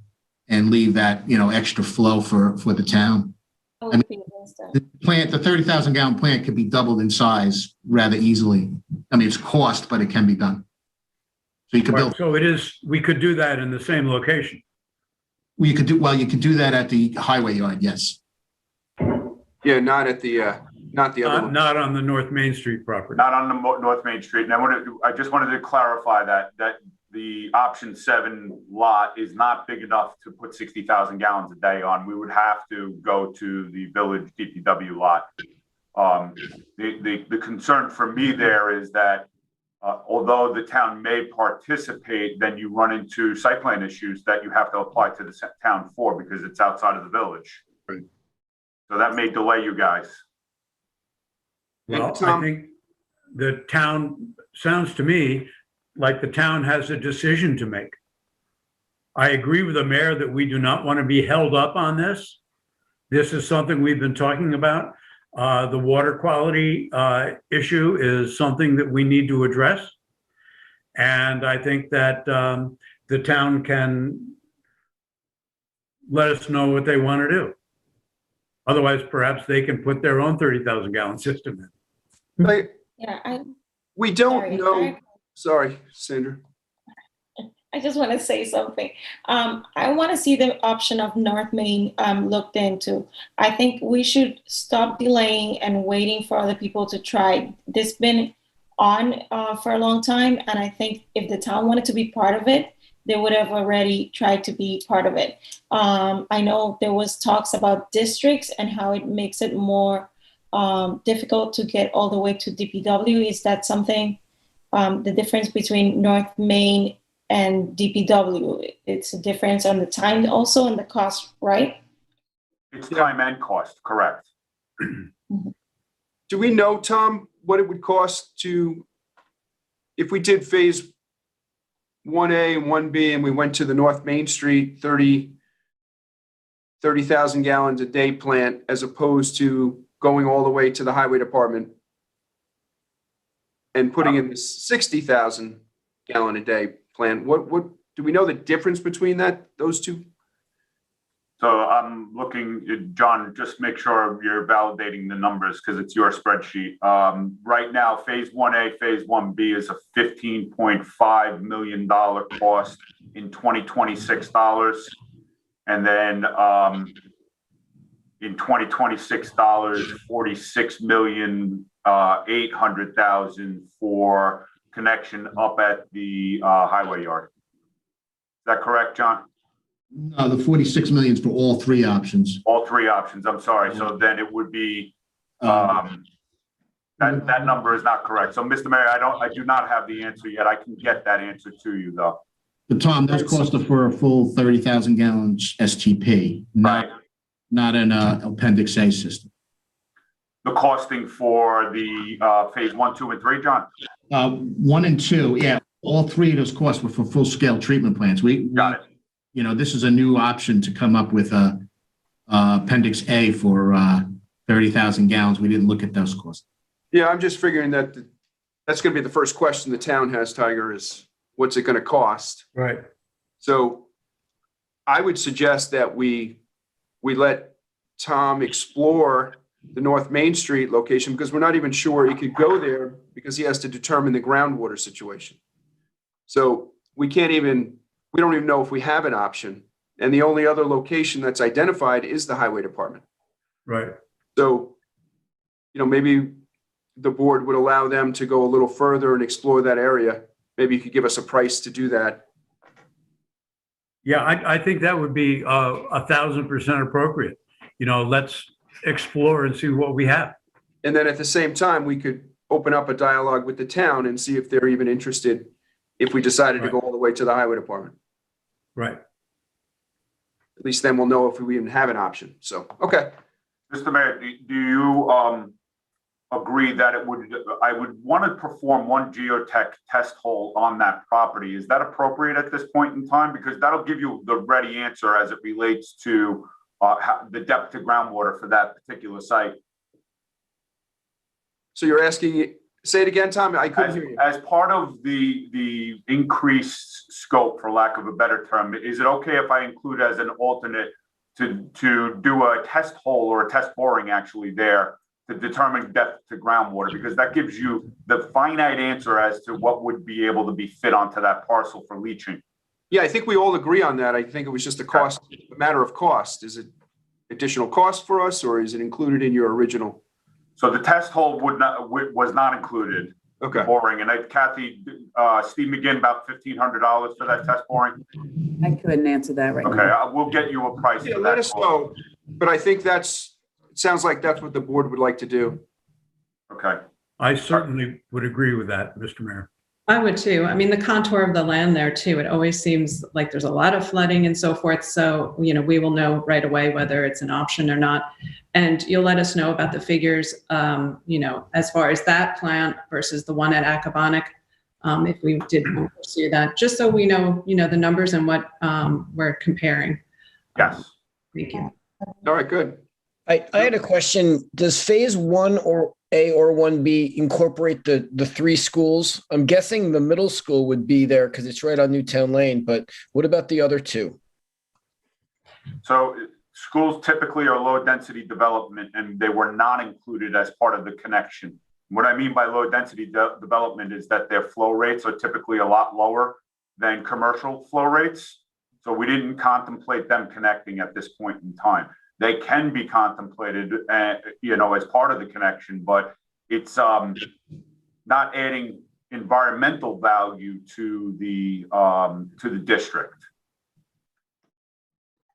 and leave that, extra flow for the town. I mean, the 30,000 gallon plant could be doubled in size rather easily. I mean, it's cost, but it can be done. So you could build. So we could do that in the same location. You could do that at the highway yard, yes. Yeah, not at the, not the other one. Not on the North Main Street property. Not on the North Main Street. And I just wanted to clarify that the option 7 lot is not big enough to put 60,000 gallons a day on. We would have to go to the village DPW lot. The concern for me there is that although the town may participate, then you run into site plan issues that you have to apply to the town for because it's outside of the village. Right. So that may delay you guys. Well, I think the town, sounds to me like the town has a decision to make. I agree with the mayor that we do not want to be held up on this. This is something we've been talking about. The water quality issue is something that we need to address. And I think that the town can let us know what they want to do. Otherwise, perhaps they can put their own 30,000 gallon system in. We don't know. Sorry, Sandra. I just want to say something. I want to see the option of North Main looked into. I think we should stop delaying and waiting for other people to try. This has been on for a long time, and I think if the town wanted to be part of it, they would have already tried to be part of it. I know there was talks about districts and how it makes it more difficult to get all the way to DPW. Is that something, the difference between North Main and DPW? It's a difference on the time also and the cost, right? It's time and cost, correct. Do we know, Tom, what it would cost if we did phase 1A and 1B and we went to the North Main Street 30,000 gallons a day plant as opposed to going all the way to the highway department and putting in the 60,000 gallon a day plant? What do we know the difference between those two? So I'm looking, John, just make sure you're validating the numbers because it's your spreadsheet. Right now, phase 1A, phase 1B is a $15.5 million cost in 2026 dollars. And then in 2026 dollars, 46,800,000 for connection up at the highway yard. Is that correct, John? No, the 46 million is for all 3 options. All 3 options. I'm sorry. So then it would be that number is not correct. So, Mr. Mayor, I do not have the answer yet. I can get that answer to you though. But Tom, those costs are for a full 30,000 gallons STP, not an Appendix A system. The costing for the phase 1, 2, and 3, John? 1 and 2, yeah. All 3 of those costs were for full-scale treatment plants. Got it. This is a new option to come up with a Appendix A for 30,000 gallons. We didn't look at those costs. Yeah, I'm just figuring that's going to be the first question the town has, Tiger, is what's it going to cost? Right. So I would suggest that we let Tom explore the North Main Street location because we're not even sure he could go there because he has to determine the groundwater situation. So we don't even know if we have an option. And the only other location that's identified is the highway department. Right. So, maybe the board would allow them to go a little further and explore that area maybe you could give us a price to do that. Yeah, I think that would be 1,000% appropriate. Let's explore and see what we have. And then at the same time, we could open up a dialogue with the town and see if they're even interested if we decided to go all the way to the highway department. Right. At least then we'll know if we even have an option. So, okay. Mr. Mayor, do you agree that I would want to perform one geotech test hole on that property? Is that appropriate at this point in time? Because that'll give you the ready answer as it relates to the depth to groundwater for that particular site. So you're asking, say it again, Tom, I couldn't hear you. As part of the increased scope, for lack of a better term, is it okay if I include as an alternate to do a test hole or a test boring actually there to determine depth to groundwater? Because that gives you the finite answer as to what would be able to be fit onto that parcel for leaching. Yeah, I think we all agree on that. I think it was just a matter of cost. Is it additional cost for us, or is it included in your original? So the test hole was not included. Okay. Boring, and Kathy, Steve McGinn, about $1,500 for that test boring. I couldn't answer that right now. Okay, we'll get you a price. Yeah, for let that us hole. know. But I think it sounds like that's what the board would like to do. Okay. I certainly would agree with that, Mr. Mayor. I would too. I mean, the contour of the land there too, it always seems like there's a lot of flooding and so forth. So, we will know right away whether it's an option or not. And you'll let us know about the figures, as far as that plant versus the one at Accabonac, if we did pursue that, just so we know, the numbers and what we're comparing. Yes. Thank you. All right, good. I had a question. Does phase 1 or A or 1B incorporate the 3 schools? I'm guessing the middle school would be there because it's right on Newtown Lane, but what about the other 2? So schools typically are low density development, and they were not included as part of the connection. What I mean by low density development is that their flow rates are typically a lot lower than commercial flow rates. So we didn't contemplate them connecting at this point in time. They can be contemplated, as part of the connection, but it's not adding environmental value to the district.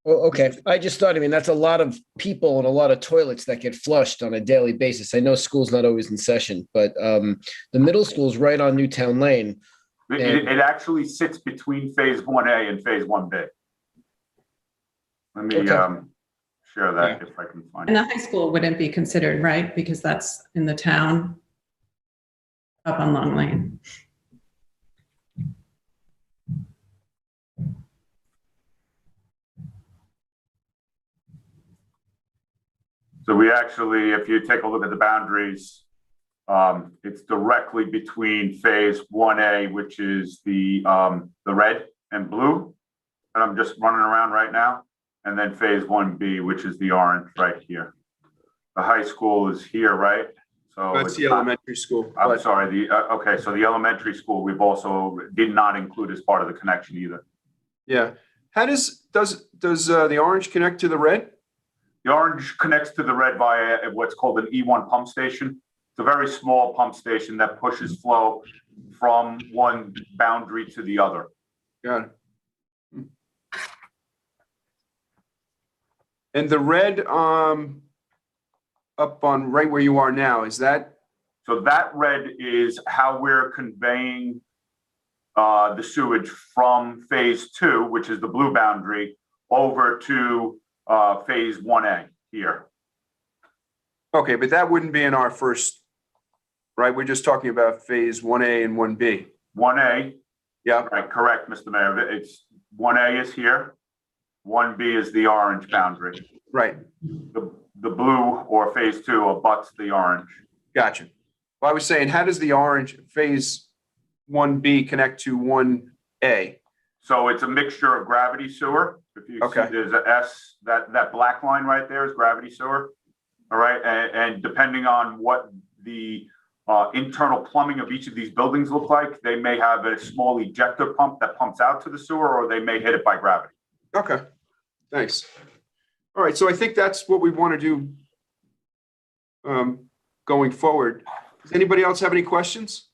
Well, okay. I just thought, that's a lot of people and a lot of toilets that get flushed on a daily basis. I know school's not always in session, but the middle school's right on Newtown Lane. It actually sits between phase 1A and phase 1B. Let me share that if I can find it. And the high school wouldn't be considered, right? Because that's in the town up on Long Lane. So we actually, if you take a look at the boundaries, it's directly between phase 1A, which is the red and blue, and I'm just running around right now, and then phase 1B, which is the orange right here. The high school is here, right? So That's the elementary school. I'm sorry. Okay, so the elementary school we've also did not include as part of the connection either. Yeah. How does the orange connect to the red? The orange connects to the red via what's called an E1 pump station. It's a very small pump station that pushes flow from one boundary to the other. Got it. And the red up on right where you are now, is that? So that red is how we're conveying the sewage from phase 2, which is the blue boundary, over to phase 1A here. Okay, but that wouldn't be in our first, right? We're just talking about phase 1A and 1B. 1A. Yeah. Right, correct, Mr. Mayor. It's 1A is here. 1B is the orange boundary. Right. The blue or phase 2 abuts the orange. Gotcha. Well, I was saying, how does the orange phase 1B connect to 1A? So it's a mixture of gravity sewer. If you see there's a S, that black line right there is gravity sewer. All right. And depending on what the internal plumbing of each of these buildings look like, they may have a small ejector pump that pumps out to the sewer, or they may hit it by gravity. Okay. Thanks. All right. So I think that's what we want to do going forward. Does anybody else have any questions?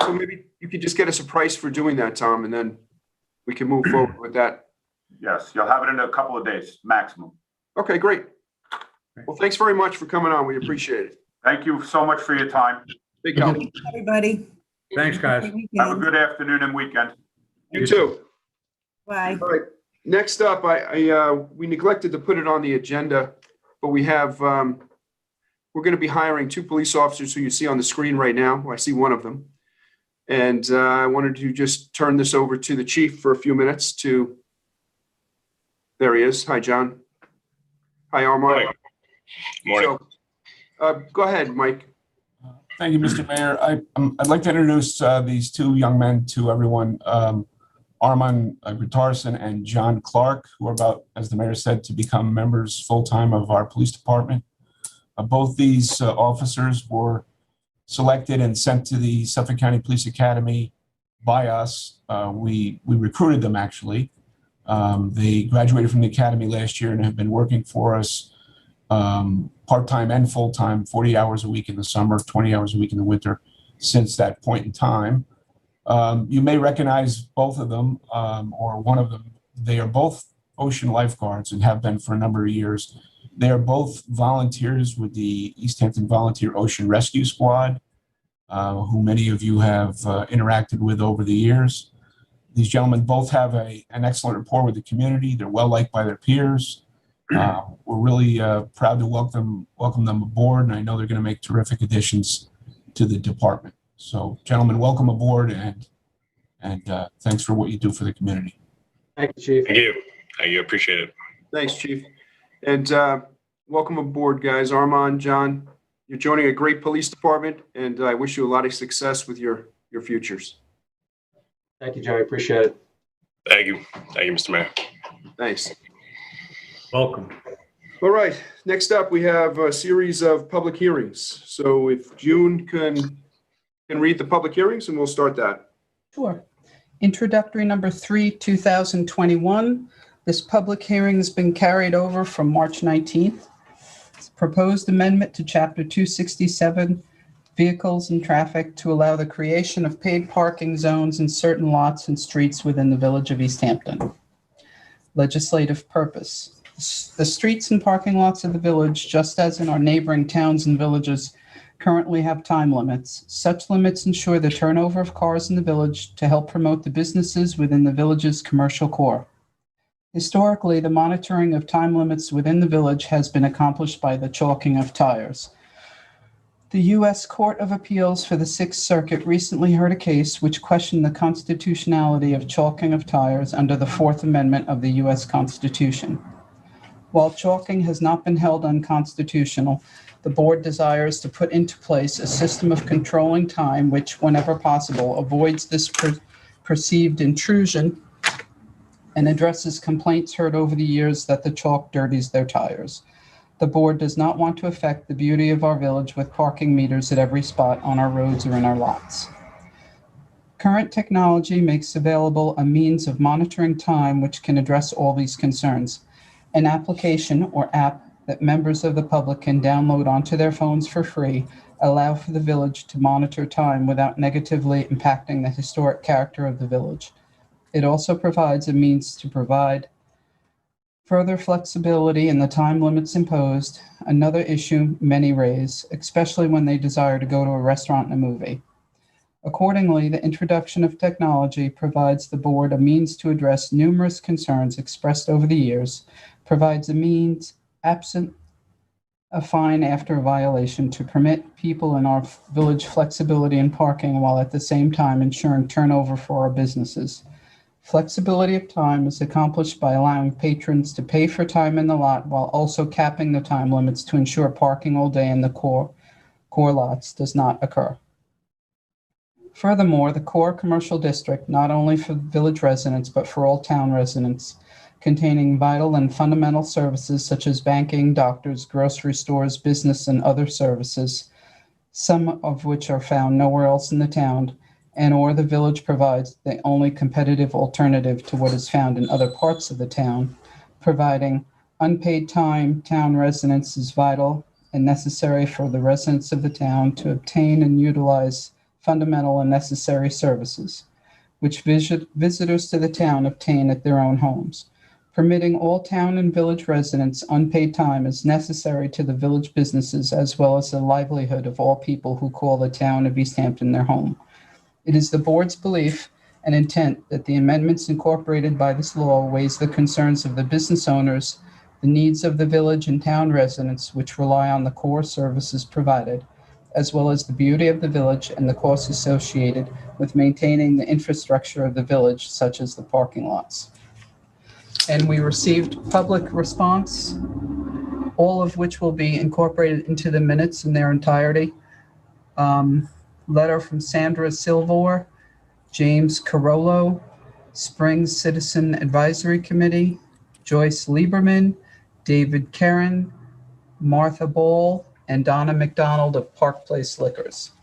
So maybe you could just get us a price for doing that, Tom, and then we can move forward with that. Yes, you'll have it in a couple of days, maximum. Okay, great. Well, thanks very much for coming on. We appreciate it. Thank you so much for your time. Big help. Thanks, everybody. Thanks, guys. Have a good Have a weekend. good afternoon and weekend. You too. Bye. All right. Next up, we neglected to put it on the agenda, but we have, we're going to be hiring 2 police officers who you see on the screen right now. Well, I see one of them. And I wanted to just turn this over to the chief for a few minutes to, there he is. Hi, John. Hi, Armand. Morning. So, go ahead, Mike. Thank you, Mr. Mayor. I'd like to introduce these 2 young men to everyone, Armand Gutarsson and John Clark, who are about, as the mayor said, to become members full-time of our police department. Both these officers were selected and sent to the Suffolk County Police Academy by us. We recruited them, actually. They graduated from the academy last year and have been working for us part-time and full-time, 40 hours a week in the summer, 20 hours a week in the winter since that point in time. You may recognize both of them or one of them. They are both ocean lifeguards and have been for a number of years. They are both volunteers with the East Hampton Volunteer Ocean Rescue Squad, who many of you have interacted with over the years. These gentlemen both have an excellent rapport with the community. They're well liked by their peers. We're really proud to welcome them aboard, and I know they're going to make terrific additions to the department. So, gentlemen, welcome aboard, and thanks for what you do for the community. Thank you, Chief. Thank you. Thank you. Appreciate it. Thanks, Chief. And welcome aboard, guys. Armand, John, you're joining a great police department, and I wish you a lot of success with your futures. Thank you, Jerry. Appreciate it. Thank you. Thank you, Mr. Mayor. Thanks. Welcome. All right. Next up, we have a series of public hearings. So if June can read the public hearings, and we'll start that. Sure. Introductory number 3, 2021. This public hearing has been carried over from March 19th. It's a proposed amendment to Chapter 267, Vehicles and Traffic, to allow the creation of paid parking zones in certain lots and streets within the village of East Hampton. Legislative purpose. The streets and parking lots of the village, just as in our neighboring towns and villages, currently have time limits. Such limits ensure the turnover of cars in the village to help promote the businesses within the village's commercial core. Historically, the monitoring of time limits within the village has been accomplished by the chalking of tires. The U.S. Court of Appeals for the Sixth Circuit recently heard a case which questioned the constitutionality of chalking of tires under the Fourth Amendment of the U.S. Constitution. While chalking has not been held unconstitutional, the board desires to put into place a system of controlling time which, whenever possible, avoids this perceived intrusion and addresses complaints heard over the years that the chalk dirties their tires. The board does not want to affect the beauty of our village with parking meters at every spot on our roads or in our lots. Current technology makes available a means of monitoring time which can address all these concerns. An application or app that members of the public can download onto their phones for free allow for the village to monitor time without negatively impacting the historic character of the village. It also provides a means to provide further flexibility in the time limits imposed, another issue many raise, especially when they desire to go to a restaurant and a movie. Accordingly, the introduction of technology provides the board a means to address numerous concerns expressed over the years, provides a means, absent a fine after a violation, to permit people in our village flexibility in parking while at the same time ensuring turnover for our businesses. Flexibility of time is accomplished by allowing patrons to pay for time in the lot while also capping the time limits to ensure parking all day in the core lots does not occur. Furthermore, the core commercial district, not only for village residents but for all town residents, containing vital and fundamental services such as banking, doctors, grocery stores, business, and other services, some of which are found nowhere else in the town, and or the village provides the only competitive alternative to what is found in other parts of the town. Providing unpaid time town residents is vital and necessary for the residents of the town to obtain and utilize fundamental and necessary services, which visitors to the town obtain at their own homes. Permitting all town and village residents unpaid time is necessary to the village businesses as well as the livelihood of all people who call the town of East Hampton their home. It is the board's belief and intent that the amendments incorporated by this law weighs the concerns of the business owners, the needs of the village and town residents which rely on the core services provided, as well as the beauty of the village and the costs associated with maintaining the infrastructure of the village, such as the parking lots. And we received public response, all of which will be incorporated into the minutes in their entirety. Letter from Sandra Silvor, James Carollo, Springs Citizen Advisory Committee, Joyce Lieberman, David Karen, Martha Ball, and Donna McDonald of Park Place Liquors.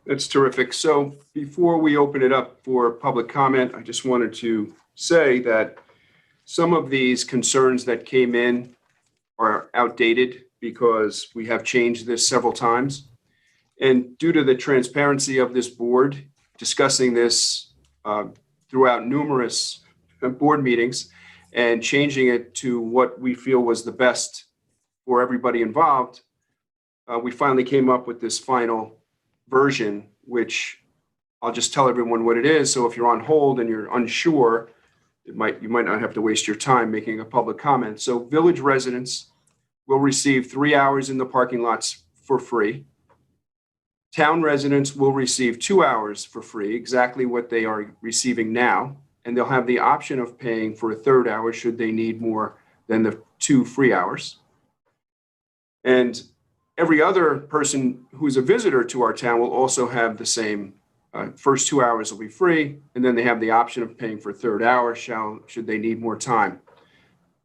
That's terrific. So before we open it up for public comment, I just wanted to say that some of these concerns that came in are outdated because we have changed this several times. And due to the transparency of this board, discussing this throughout numerous board meetings and changing it to what we feel was the best for everybody involved, we finally came up with this final version, which I'll just tell everyone what it is. So if you're on hold and you're unsure, you might not have to waste your time making a public comment. So village residents will receive 3 hours in the parking lots for free. Town residents will receive 2 hours for free, exactly what they are receiving now. And they'll have the option of paying for a third hour should they need more than the 2 free hours. And every other person who's a visitor to our town will also have the same. First 2 hours will be free, and then they have the option of paying for a third hour should they need more time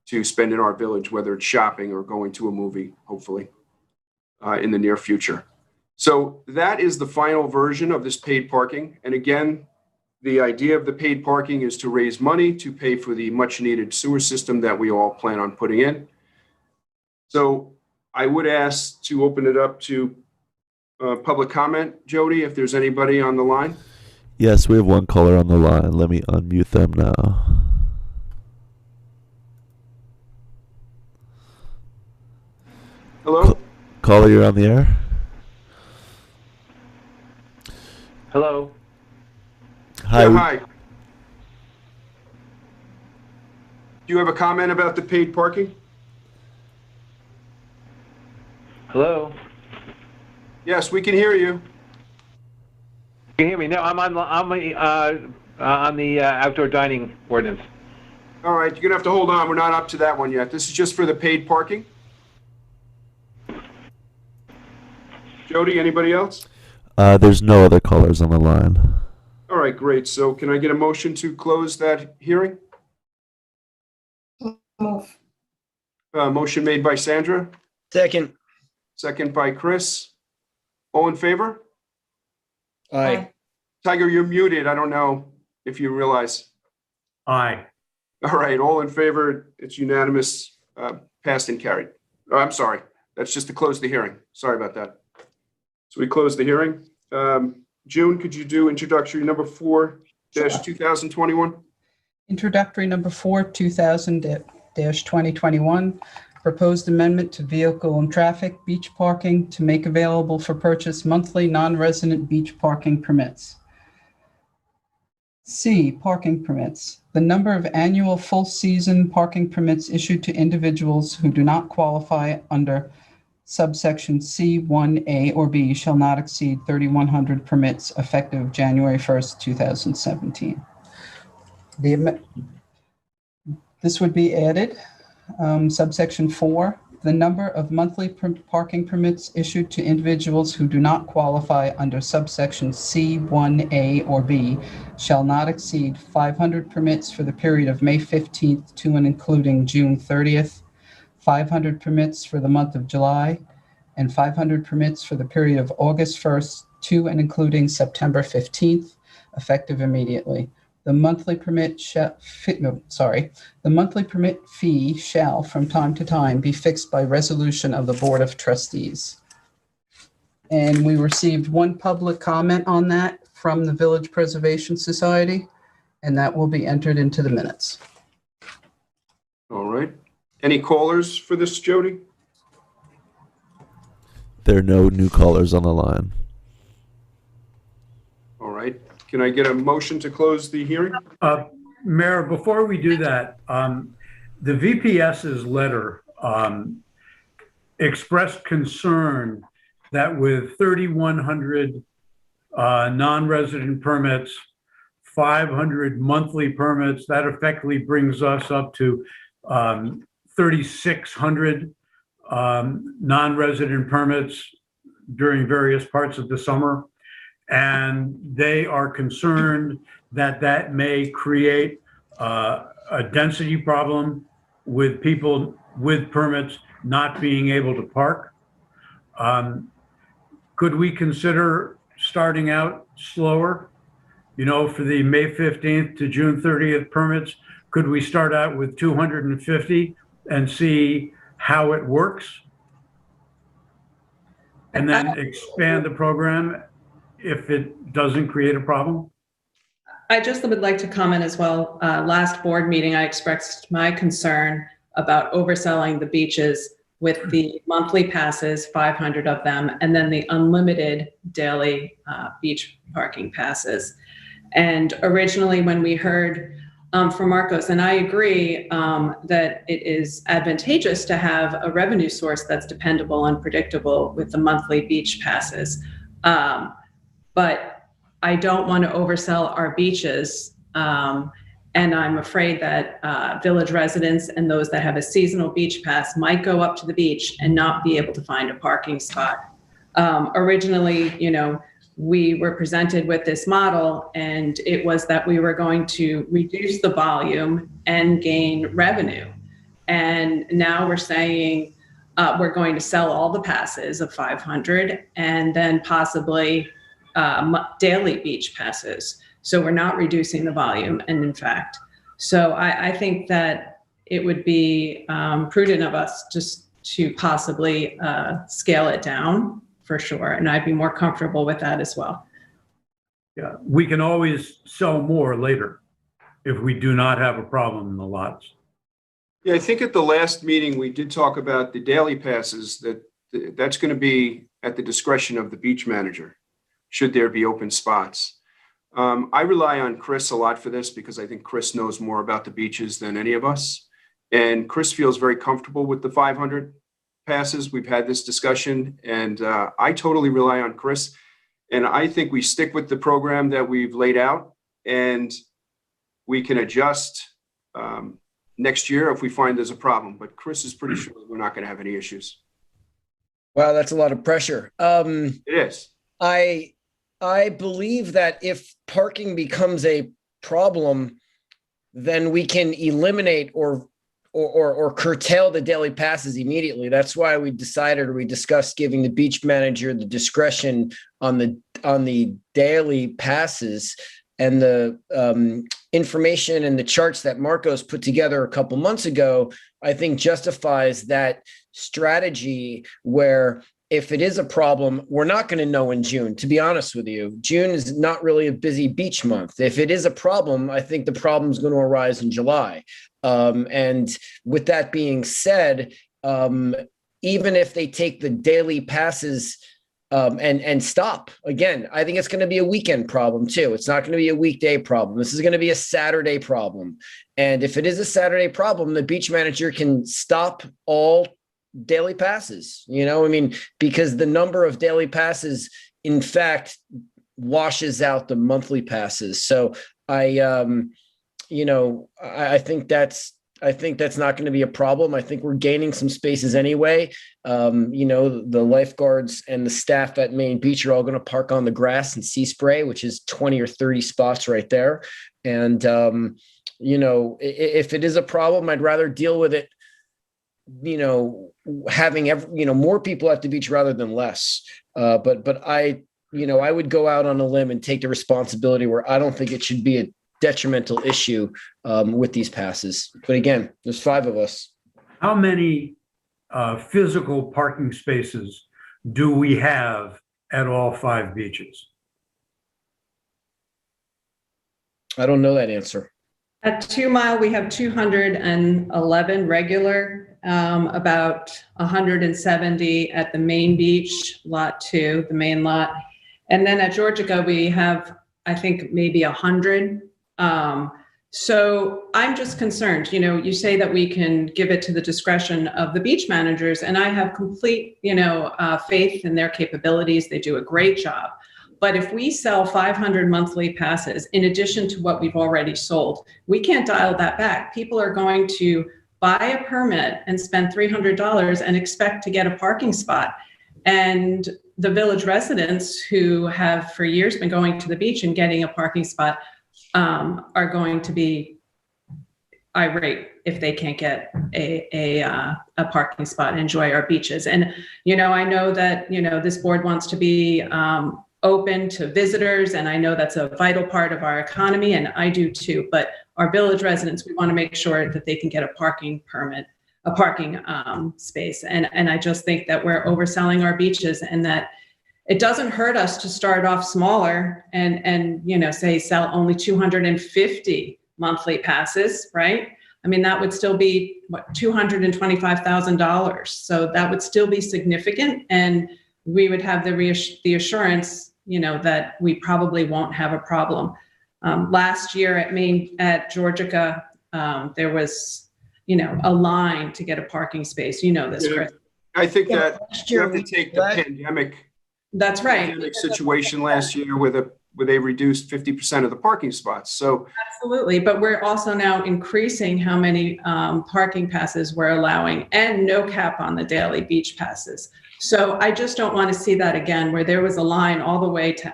to spend in our village, whether it's shopping or going to a movie, hopefully, in the near future. So that is the final version of this paid parking. And again, the idea of the paid parking is to raise money to pay for the much needed sewer system that we all plan on putting in. So I would ask to open it up to public comment. Jody, if there's anybody on the line. Yes, we have one caller on the line. Let me unmute them now. Hello? Caller, you're on the air. Hello. Hi. Yeah, hi. Do you have a comment about the paid parking? Hello. Yes, we can hear you. Can you hear me? No, I'm on the outdoor dining ordinance. All right, you're gonna have to hold on. We're not up to that one yet. This is just for the paid parking. Jody, anybody else? There's no other callers on the line. All right, great. So can I get a motion to close that hearing? Move. Motion made by Sandra, Second. second by Chris. All in favor? Aye. Tiger, you're muted. I don't know if you realize. Aye. All right, all in favor. It's unanimous, passed and carried. Oh, I'm sorry. That's just to close the hearing. Sorry about that. So we close the hearing. June, could you do introductory number 4-2021? Introductory number 4, 2000-2021. Proposed amendment to vehicle and traffic beach parking to make available for purchase monthly non-resident beach parking permits. C, parking permits. The number of annual full season parking permits issued to individuals who do not qualify under subsection C, 1A or B shall not exceed 3,100 permits effective January 1st, 2017. This would be added. Subsection 4, the number of monthly parking permits issued to individuals who do not qualify under subsection C, 1A or B shall not exceed 500 permits for the period of May 15th to and including June 30th, 500 permits for the month of July, and 500 permits for the period of August 1st to and including September 15th, effective immediately. The monthly permit fee shall from time to time be fixed by resolution of the Board of Trustees. And we received one public comment on that from the Village Preservation Society, and that will be entered into the minutes. All right. Any callers for this, Jody? There are no new callers on the line. All right. Can I get a motion to close the hearing? Mayor, before we do that, the VPS's letter expressed concern that with 3,100 non-resident permits, 500 monthly permits, that effectively brings us up to 3,600 non-resident permits during various parts of the summer. And they are concerned that that may create a density problem with people with permits not being able to park. Could we consider starting out slower? You know, for the May 15th to June 30th permits, could we start out with 250 and see how it works? And then expand the program if it doesn't create a problem? I just would like to comment as well. Last board meeting, I expressed my concern about overselling the beaches with the monthly passes, 500 of them, and then the unlimited daily beach parking passes. And originally when we heard from Marcos, and I agree that it is advantageous to have a revenue source that's dependable and predictable with the monthly beach passes. But I don't want to oversell our beaches. And I'm afraid that village residents and those that have a seasonal beach pass might go up to the beach and not be able to find a parking spot. Originally, you know, we were presented with this model, and it was that we were going to reduce the volume and gain revenue. And now we're saying we're going to sell all the passes of 500 and then possibly daily beach passes. So we're not reducing the volume. And in fact, so I think that it would be prudent of us just to possibly scale it down for sure. And I'd be more comfortable with that as well. Yeah, we can always sell more later if we do not have a problem in the lots. Yeah, I think at the last meeting, we did talk about the daily passes, that's going to be at the discretion of the beach manager, should there be open spots. I rely on Chris a lot for this because I think Chris knows more about the beaches than any of us. And Chris feels very comfortable with the 500 passes. We've had this discussion, and I totally rely on Chris. And I think we stick with the program that we've laid out, and we can adjust next year if we find there's a problem. But Chris is pretty sure we're not going to have any issues. Wow, that's a lot of pressure. It is. I believe that if parking becomes a problem, then we can eliminate or curtail the daily passes immediately. That's why we discussed giving the beach manager the discretion on the daily passes, and the information and the charts that Marcos put together a couple months ago, I think justifies that strategy where if it is a problem, we're not going to know in June, to be honest with you. June is not really a busy beach month. If it is a problem, I think the problem is going to arise in July. And with that being said, even if they take the daily passes and stop, again, I think it's going to be a weekend problem too. It's not going to be a weekday problem. This is going to be a Saturday problem. And if it is a Saturday problem, the beach manager can stop all daily passes, you know, I mean, because the number of daily passes, in fact, washes out the monthly passes. So I think that's not going to be a problem. I think we're gaining some spaces anyway. The lifeguards and the staff at Main Beach are all going to park on the grass and sea spray, which is 20 or 30 spots right there. And, if it is a problem, I'd rather deal with it, having more people at the beach rather than less. But I would go out on a limb and take the responsibility where I don't think it should be a detrimental issue with these passes. But again, there's 5 of us. How many physical parking spaces do we have at all 5 beaches? I don't know that answer. At 2 Mile, we have 211 regular, about 170 at the main beach, lot 2, the main lot. And then at Georgica, we have, I think, maybe 100. So I'm just concerned, you say that we can give it to the discretion of the beach managers, and I have complete, faith in their capabilities. They do a great job. But if we sell 500 monthly passes, in addition to what we've already sold, we can't dial that back. People are going to buy a permit and spend $300 and expect to get a parking spot. And the village residents who have for years been going to the beach and getting a parking spot are going to be irate if they can't get a parking spot and enjoy our beaches. And, I know that, this board wants to be open to visitors, and I know that's a vital part of our economy, and I do too. But our village residents, we want to make sure that they can get a parking permit, a parking space. And I just think that we're overselling our beaches, and that it doesn't hurt us to start off smaller and say sell only 250 monthly passes, right? I mean, that would still be what, $225,000. So that would still be significant, and we would have the assurance, that we probably won't have a problem. Last year at Georgica, there was, a line to get a parking space. This, Chris. I think that you have to take the pandemic. That's right. Pandemic situation last year where they reduced 50% of the parking spots. So absolutely, but we're also now increasing how many parking passes we're allowing, and no cap on the daily beach passes. So I just don't want to see that again, where there was a line all the way to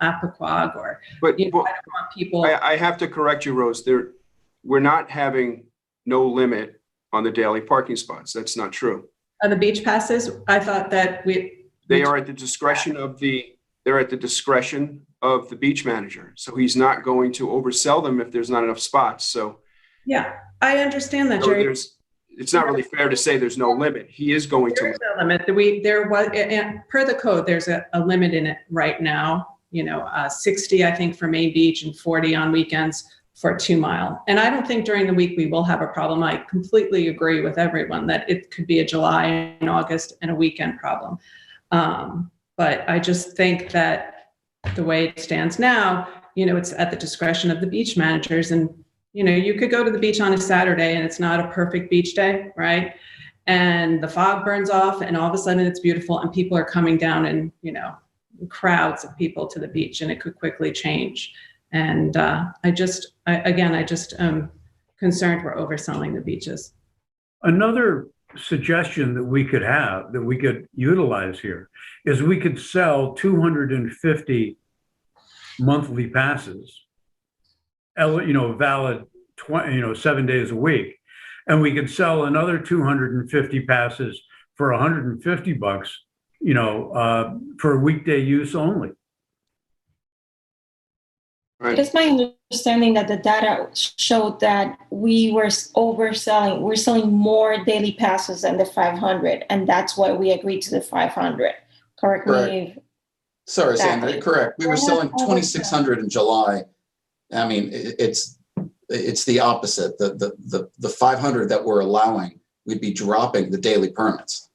Appoquag, or but I don't want people. I have to correct you, Rose. We're not having no limit on the daily parking spots. That's not true. The beach passes, I thought that they are at the discretion of the beach manager. So he's not going to oversell them if there's not enough spots. So yeah, I understand that, Jerry. It's not really fair to say there's no limit. He is going to. There is no limit. There was, per the code, there's a limit in it right now. 60, I think, for Main Beach, and 40 on weekends for 2 Mile. And I don't think during the week we will have a problem. I completely agree with everyone that it could be a July and August and a weekend problem. But I just think that the way it stands now, it's at the discretion of the beach managers. And, you could go to the beach on a Saturday and it's not a perfect beach day, right? And the fog burns off and all of a sudden it's beautiful and people are coming down and, crowds of people to the beach, and it could quickly change. And I just am concerned we're overselling the beaches. Another suggestion that we could utilize here is we could sell 250 monthly passes, valid 7 days a week, and we could sell another 250 passes for $150, for weekday use only. Right. It is my understanding that the data showed that we were overselling. We're selling more daily passes than the 500, and that's why we agreed to the 500. Correct me. Sorry, Sandra. Correct. We were selling 2,600 in July. I mean, it's the opposite. The 500 that we're allowing, we'd be dropping the daily permits.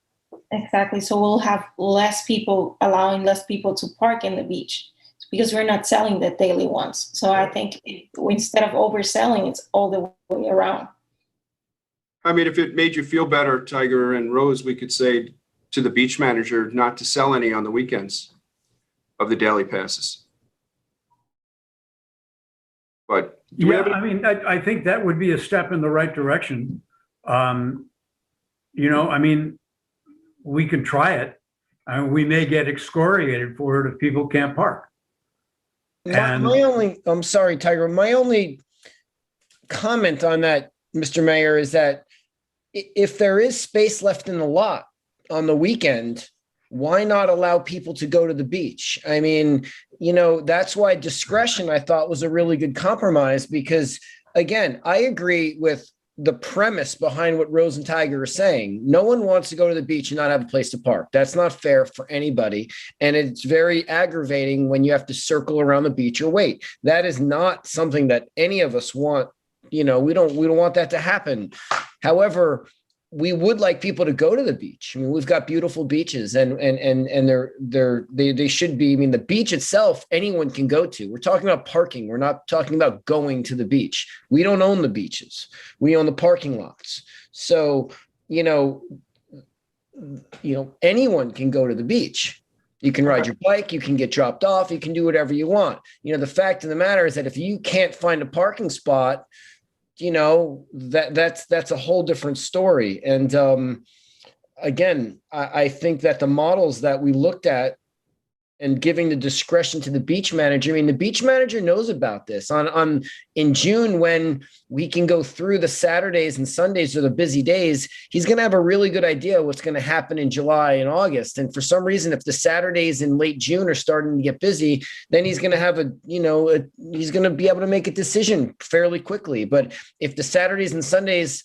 Exactly. So we'll have allowing less people to park in the beach, because we're not selling the daily ones. So I think instead of overselling, it's all the way around. I mean, if it made you feel better, Tiger and Rose, we could say to the beach manager not to sell any on the weekends of the daily passes. But I think that would be a step in the right direction. We can try it. We may get excoriated for it if people can't park. I'm sorry, Tiger. My only comment on that, Mr. Mayor, is that if there is space left in the lot on the weekend, why not allow people to go to the beach? I mean, that's why discretion, I thought, was a really good compromise, because again, I agree with the premise behind what Rose and Tiger are saying. No one wants to go to the beach and not have a place to park. That's not fair for anybody. And it's very aggravating when you have to circle around the beach or wait. That is not something that any of us want. We don't want that to happen. However, we would like people to go to the beach. I mean, we've got beautiful beaches and they should be. I mean, the beach itself, anyone can go to. We're talking about parking. We're not talking about going to the beach. We don't own the beaches. We own the parking lots. So, anyone can go to the beach. You can ride your bike, you can get dropped off, you can do whatever you want. The fact of the matter is that if you can't find a parking spot, that's a whole different story. And again, I think that the models that we looked at and giving the discretion to the beach manager, I mean, the beach manager knows about this. In June, when we can go through the Saturdays and Sundays or the busy days, he's going to have a really good idea what's going to happen in July and August. And for some reason, if the Saturdays in late June are starting to get busy, then he's going to have he's going to be able to make a decision fairly quickly. But if the Saturdays and Sundays,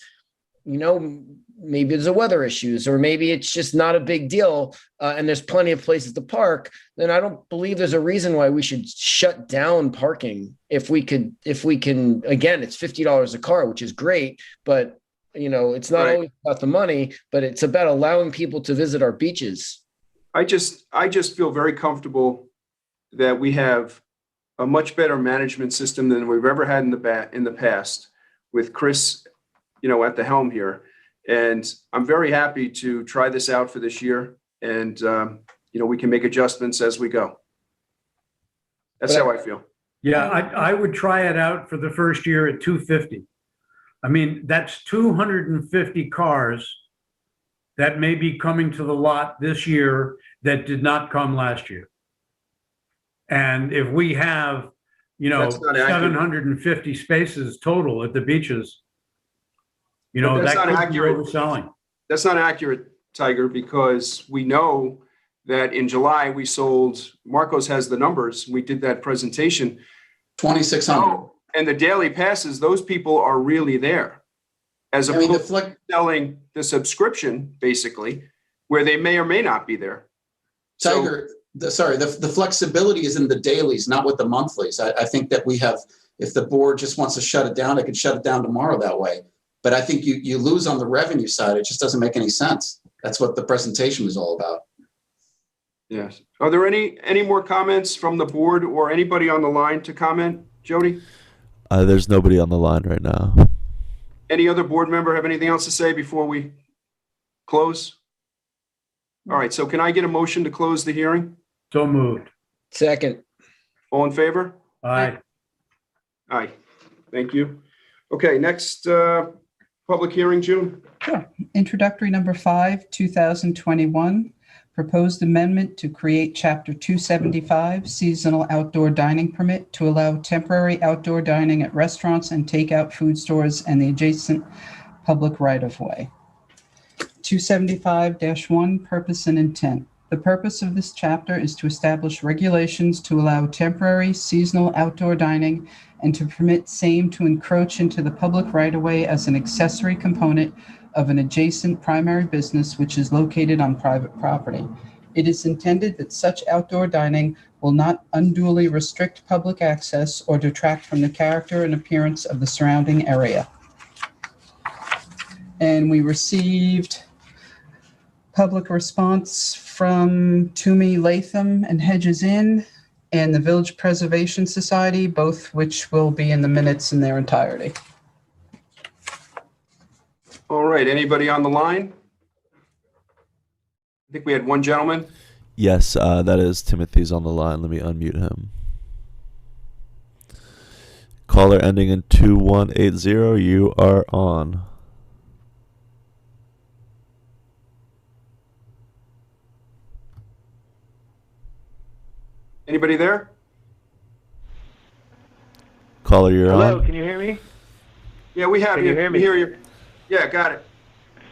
maybe there's a weather issues, or maybe it's just not a big deal, and there's plenty of places to park, then I don't believe there's a reason why we should shut down parking. If we can, again, it's $50 a car, which is great, but it's not always about the money, but it's about allowing people to visit our beaches. I just feel very comfortable that we have a much better management system than we've ever had in the past with Chris, at the helm here. And I'm very happy to try this out for this year. And, we can make adjustments as we go. That's how I feel. Yeah, I would try it out for the first year at 250. I mean, that's 250 cars that may be coming to the lot this year that did not come last year. And if we have, 750 spaces total at the beaches, that could be overselling. That's not accurate, Tiger, because we know that in July we sold, Marcos has the numbers, we did that presentation. 2,600. And the daily passes, those people are really there. As opposed to selling the subscription, basically, where they may or may not be there. Tiger, the flexibility is in the dailies, not with the monthlies. I think that we have, if the board just wants to shut it down, it can shut it down tomorrow that way. But I think you lose on the revenue side. It just doesn't make any sense. That's what the presentation was all about. Yes. Are there any more comments from the board or anybody on the line to comment, Jody? There's nobody on the line right now. Any other board member have anything else to say before we close? All right. So can I get a motion to close the hearing? So moved. Second. All in favor? Aye. Aye. Thank you. Okay. Next public hearing, June. Sure. Introductory number 5, 2021. Proposed amendment to create Chapter 275 seasonal outdoor dining permit to allow temporary outdoor dining at restaurants and takeout food stores and the adjacent public right-of-way. 275-1 Purpose and Intent. The purpose of this chapter is to establish regulations to allow temporary seasonal outdoor dining and to permit same to encroach into the public right-of-way as an accessory component of an adjacent primary business which is located on private property. It is intended that such outdoor dining will not unduly restrict public access or detract from the character and appearance of the surrounding area. And we received public response from Toomey Latham and Hedges Inn and the Village Preservation Society, both which will be in the minutes in their entirety. All right. Anybody on the line? I think we had one gentleman. Yes, that is Timothy's on the line. Let me unmute him. Caller ending in 2180, you are on. Anybody there? Caller, you're on. Hello, can you hear me? Yeah, we have Can you. you hear me? We hear you. Yeah, got it.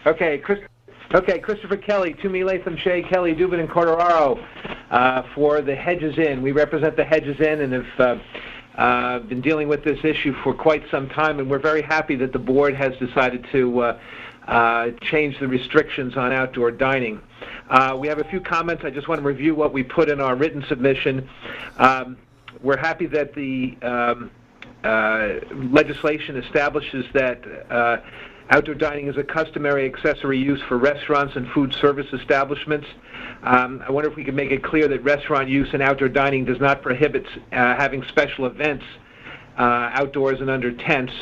Okay, Christopher Kelly, Toomey Latham, Shea, Kelly, Dubin, and Corderaro for the Hedges Inn. We represent the Hedges Inn, and if been dealing with this issue for quite some time, and we're very happy that the board has decided to change the restrictions on outdoor dining. We have a few comments. I just want to review what we put in our written submission. We're happy that the legislation establishes that outdoor dining is a customary accessory use for restaurants and food service establishments. I wonder if we could make it clear that restaurant use and outdoor dining does not prohibit having special events outdoors and under tents,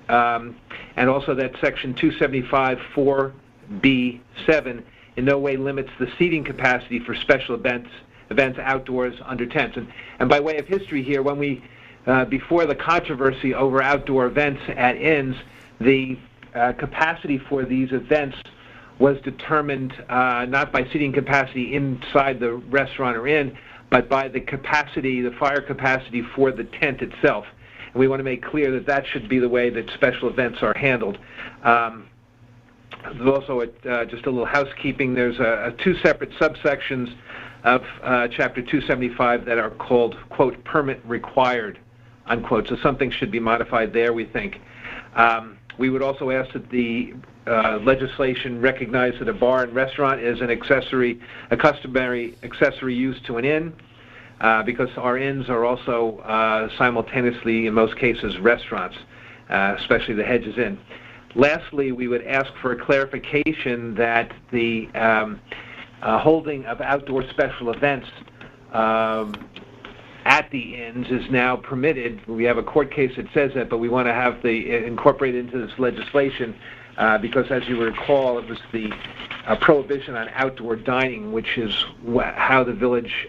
and also that Section 275 4B7 in no way limits the seating capacity for special events outdoors under tents. And by way of history here, when we before the controversy over outdoor events at inns, the capacity for these events was determined not by seating capacity inside the restaurant or inn, but by the capacity, the fire capacity for the tent itself. And we want to make clear that that should be the way that special events are handled. There's also just a little housekeeping. There's two separate subsections of Chapter 275 that are called, quote, permit required, unquote. So something should be modified there, we think. We would also ask that the legislation recognize that a bar and restaurant is a customary accessory use to an inn, because our inns are also simultaneously, in most cases, restaurants, especially the Hedges Inn. Lastly, we would ask for a clarification that the holding of outdoor special events at the inns is now permitted. We have a court case that says that, but we want to have incorporated into this legislation because, as you recall, it was the prohibition on outdoor dining, which is how the village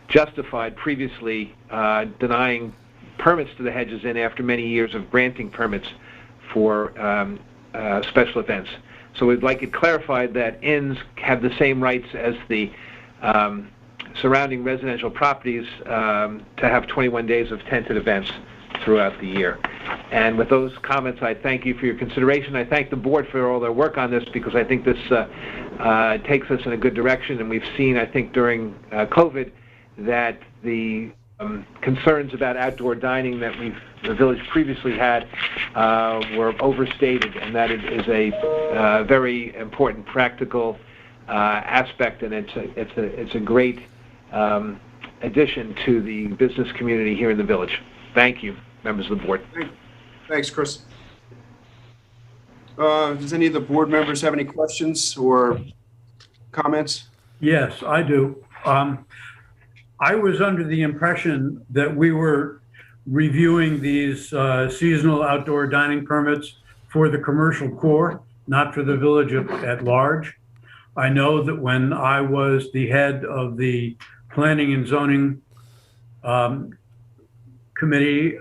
justified previously denying permits to the Hedges Inn after many years of granting permits for special events. So we'd like it clarified that inns have the same rights as the surrounding residential properties to have 21 days of tented events throughout the year. And with those comments, I thank you for your consideration. I thank the board for all their work on this, because I think this takes us in a good direction. And we've seen, I think, during COVID that the concerns about outdoor dining that the village previously had were overstated, and that it is a very important practical aspect, and it's a great addition to the business community here in the village. Thank you, members of the board. Thanks, Chris. Does any of the board members have any questions or comments? Yes, I do. I was under the impression that we were reviewing these seasonal outdoor dining permits for the commercial core, not for the village at large. I know that when I was the head of the Planning and Zoning Committee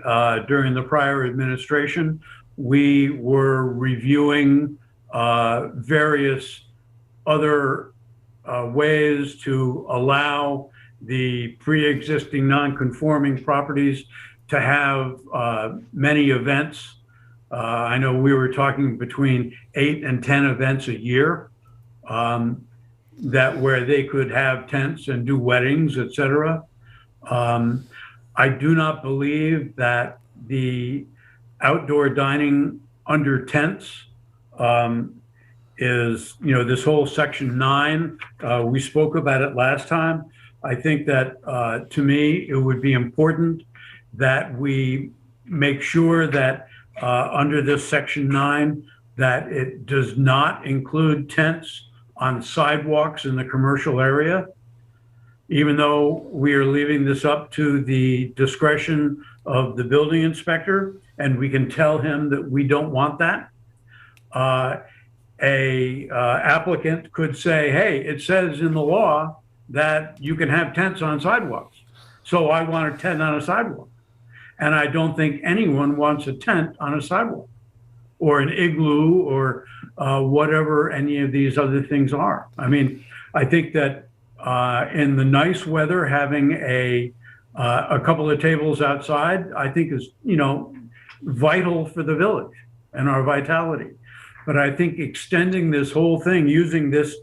during the prior administration, we were reviewing various other ways to allow the pre-existing non-conforming properties to have many events. I know we were talking between 8 and 10 events a year, that where they could have tents and do weddings, etc. I do not believe that the outdoor dining under tents is, this whole Section 9, we spoke about it last time. I think that, to me, it would be important that we make sure that under this Section 9, that it does not include tents on sidewalks in the commercial area, even though we are leaving this up to the discretion of the building inspector, and we can tell him that we don't want that. A applicant could say, hey, it says in the law that you can have tents on sidewalks, so I want a tent on a sidewalk. And I don't think anyone wants a tent on a sidewalk, or an igloo, or whatever any of these other things are. I mean, I think that in the nice weather, having a couple of tables outside, I think is, vital for the village and our vitality. But I think extending this whole thing, using this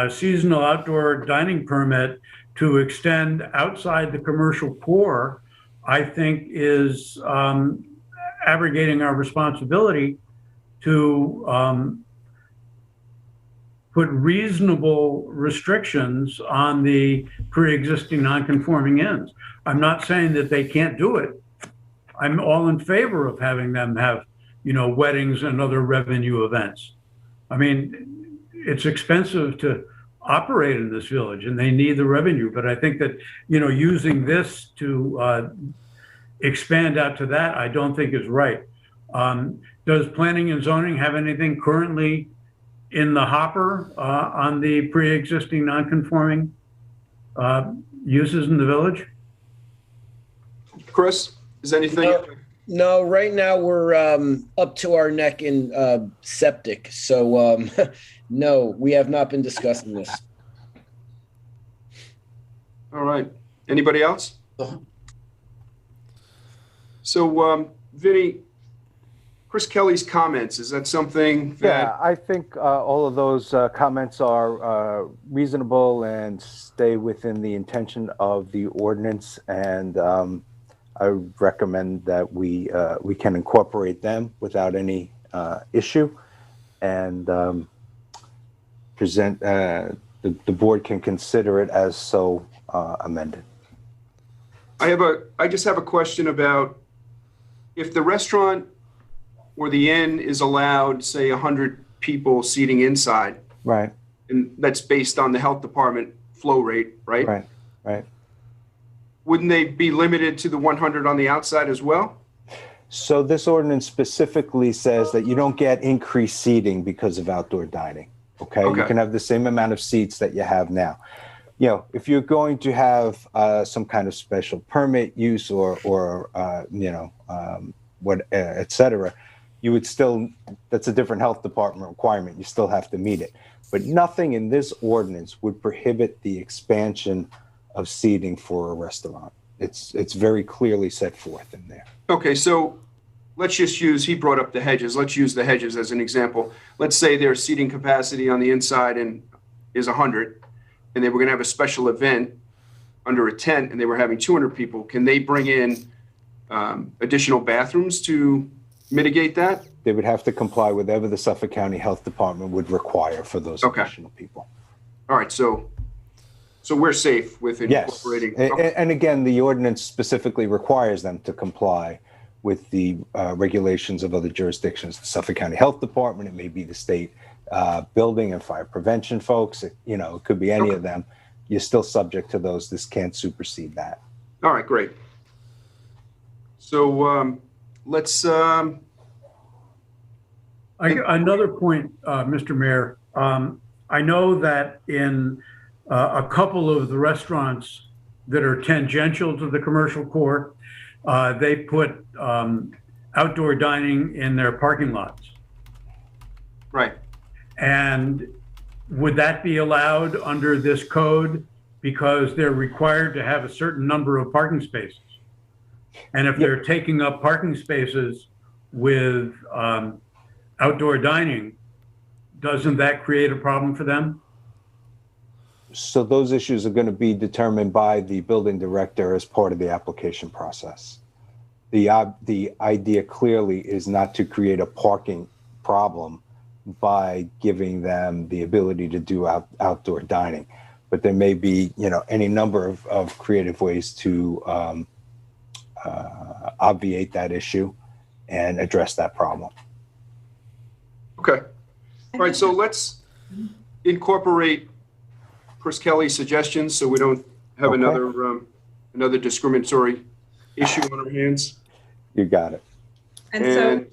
seasonal outdoor dining permit to extend outside the commercial core I think, is abrogating our responsibility to put reasonable restrictions on the pre-existing non-conforming ends. I'm not saying that they can't do it. I'm all in favor of having them have, weddings and other revenue events. I mean, it's expensive to operate in this village and they need the revenue. But I think that, using this to expand out to that, I don't think is right. Does planning and zoning have anything currently in the hopper on the pre-existing non-conforming uses in the village? Chris, is anything? No, right now we're up to our neck in septic. So no, we have not been discussing this. All right. Anybody else? So, Vinny, Chris Kelly's comments, is that something that... Yeah, I think all of those comments are reasonable and stay within the intention of the ordinance. And I recommend that we can incorporate them without any issue, and present, the board can consider it as so amended. I just have a question about if the restaurant or the inn is allowed, say, 100 people seating inside. Right. And that's based on the health department flow rate, right? Right, right. Wouldn't they be limited to the 100 on the outside as well? So this ordinance specifically says that you don't get increased seating because of outdoor dining. Okay. You can have the same amount of seats that you have now. If you're going to have some kind of special permit use or et cetera, you would still, that's a different health department requirement. You still have to meet it. But nothing in this ordinance would prohibit the expansion of seating for a restaurant. It's very clearly set forth in there. Okay, so let's just use, he brought up the hedges. Let's use the hedges as an example. Let's say their seating capacity on the inside is 100, and they were gonna have a special event under a tent and they were having 200 people. Can they bring in additional bathrooms to mitigate that? They would have to comply with whatever the Suffolk County Health Department would require for those additional people. All right, so we're safe with incorporating. Yes, and again, the ordinance specifically requires them to comply with the regulations of other jurisdictions, the Suffolk County Health Department, it may be the state building and fire prevention folks, it could be any of them. You're still subject to those. This can't supersede that. All right, great. So let's... Another point, Mr. Mayor. I know that in a couple of the restaurants that are tangential to the commercial core, they put outdoor dining in their parking lots. Right. And would that be allowed under this code because they're required to have a certain number of parking spaces? And if they're taking up parking spaces with outdoor dining, doesn't that create a problem for them? So those issues are going to be determined by the building director as part of the application process. The idea clearly is not to create a parking problem by giving them the ability to do outdoor dining, but there may be any number of creative ways to obviate that issue and address that problem. Okay. All right, so let's incorporate Chris Kelly's suggestions so we don't have another discriminatory issue on our hands. You got it. And so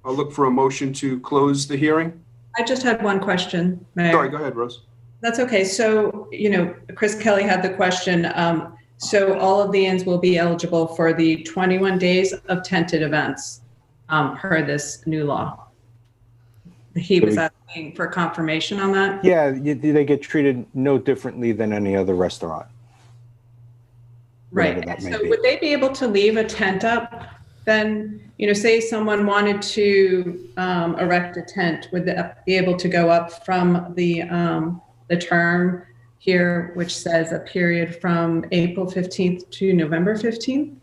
I'll look for a motion to close the hearing. I just had one question, Mayor. Sorry, go ahead, Rose. That's okay. So, Chris Kelly had the question. So all of the inns will be eligible for the 21 days of tented events per this new law. He was asking for confirmation on that? Yeah, they get treated no differently than any other restaurant. Right. So would they be able to leave a tent up then? Say someone wanted to erect a tent, would they be able to go up from the term here, which says a period from April 15th to November 15th.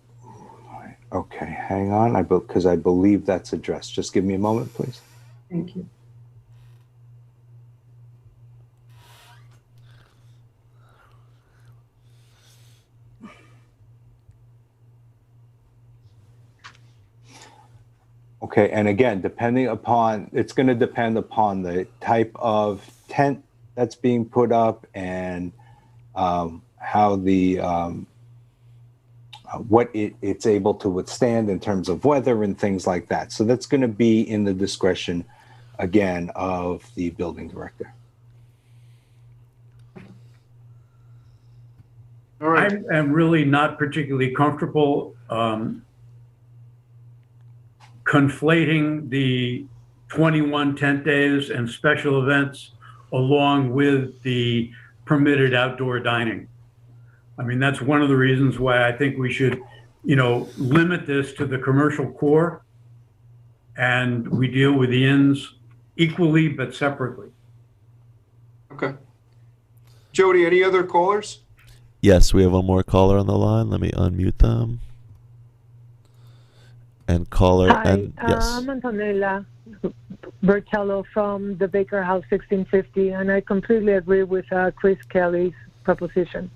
Okay, hang on, because I believe that's addressed. Just give me a moment, please. Thank you. Okay, and again, it's going to depend upon the type of tent that's being put up and how what it's able to withstand in terms of weather and things like that. So that's going to be in the discretion, again, of the building director. All right. I am really not particularly comfortable conflating the 21 tent days and special events along with the permitted outdoor dining. I mean, that's one of the reasons why I think we should, limit this to the commercial core, and we deal with the inns equally but separately. Okay. Jody, any other callers? Yes, we have one more caller on the line. Let me unmute them. And caller, Hi, and yes. I'm Antonella Bertello from the Baker House 1650, and I completely agree with Chris Kelly's proposition.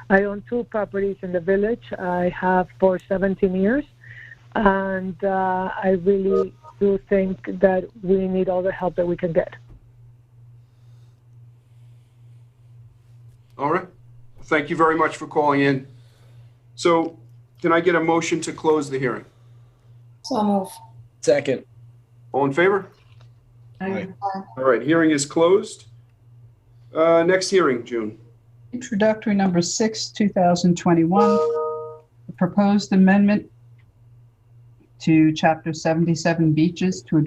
I own 2 properties in the village. I have for 17 years, and I really do think that we need all the help that we can get. All right. Thank you very much for calling in. So can I get a motion to close the hearing? So move. Second. All in favor? Aye. All right, hearing is closed. Next hearing, June. Introductory number 6, 2021. The proposed amendment to Chapter 77 beaches to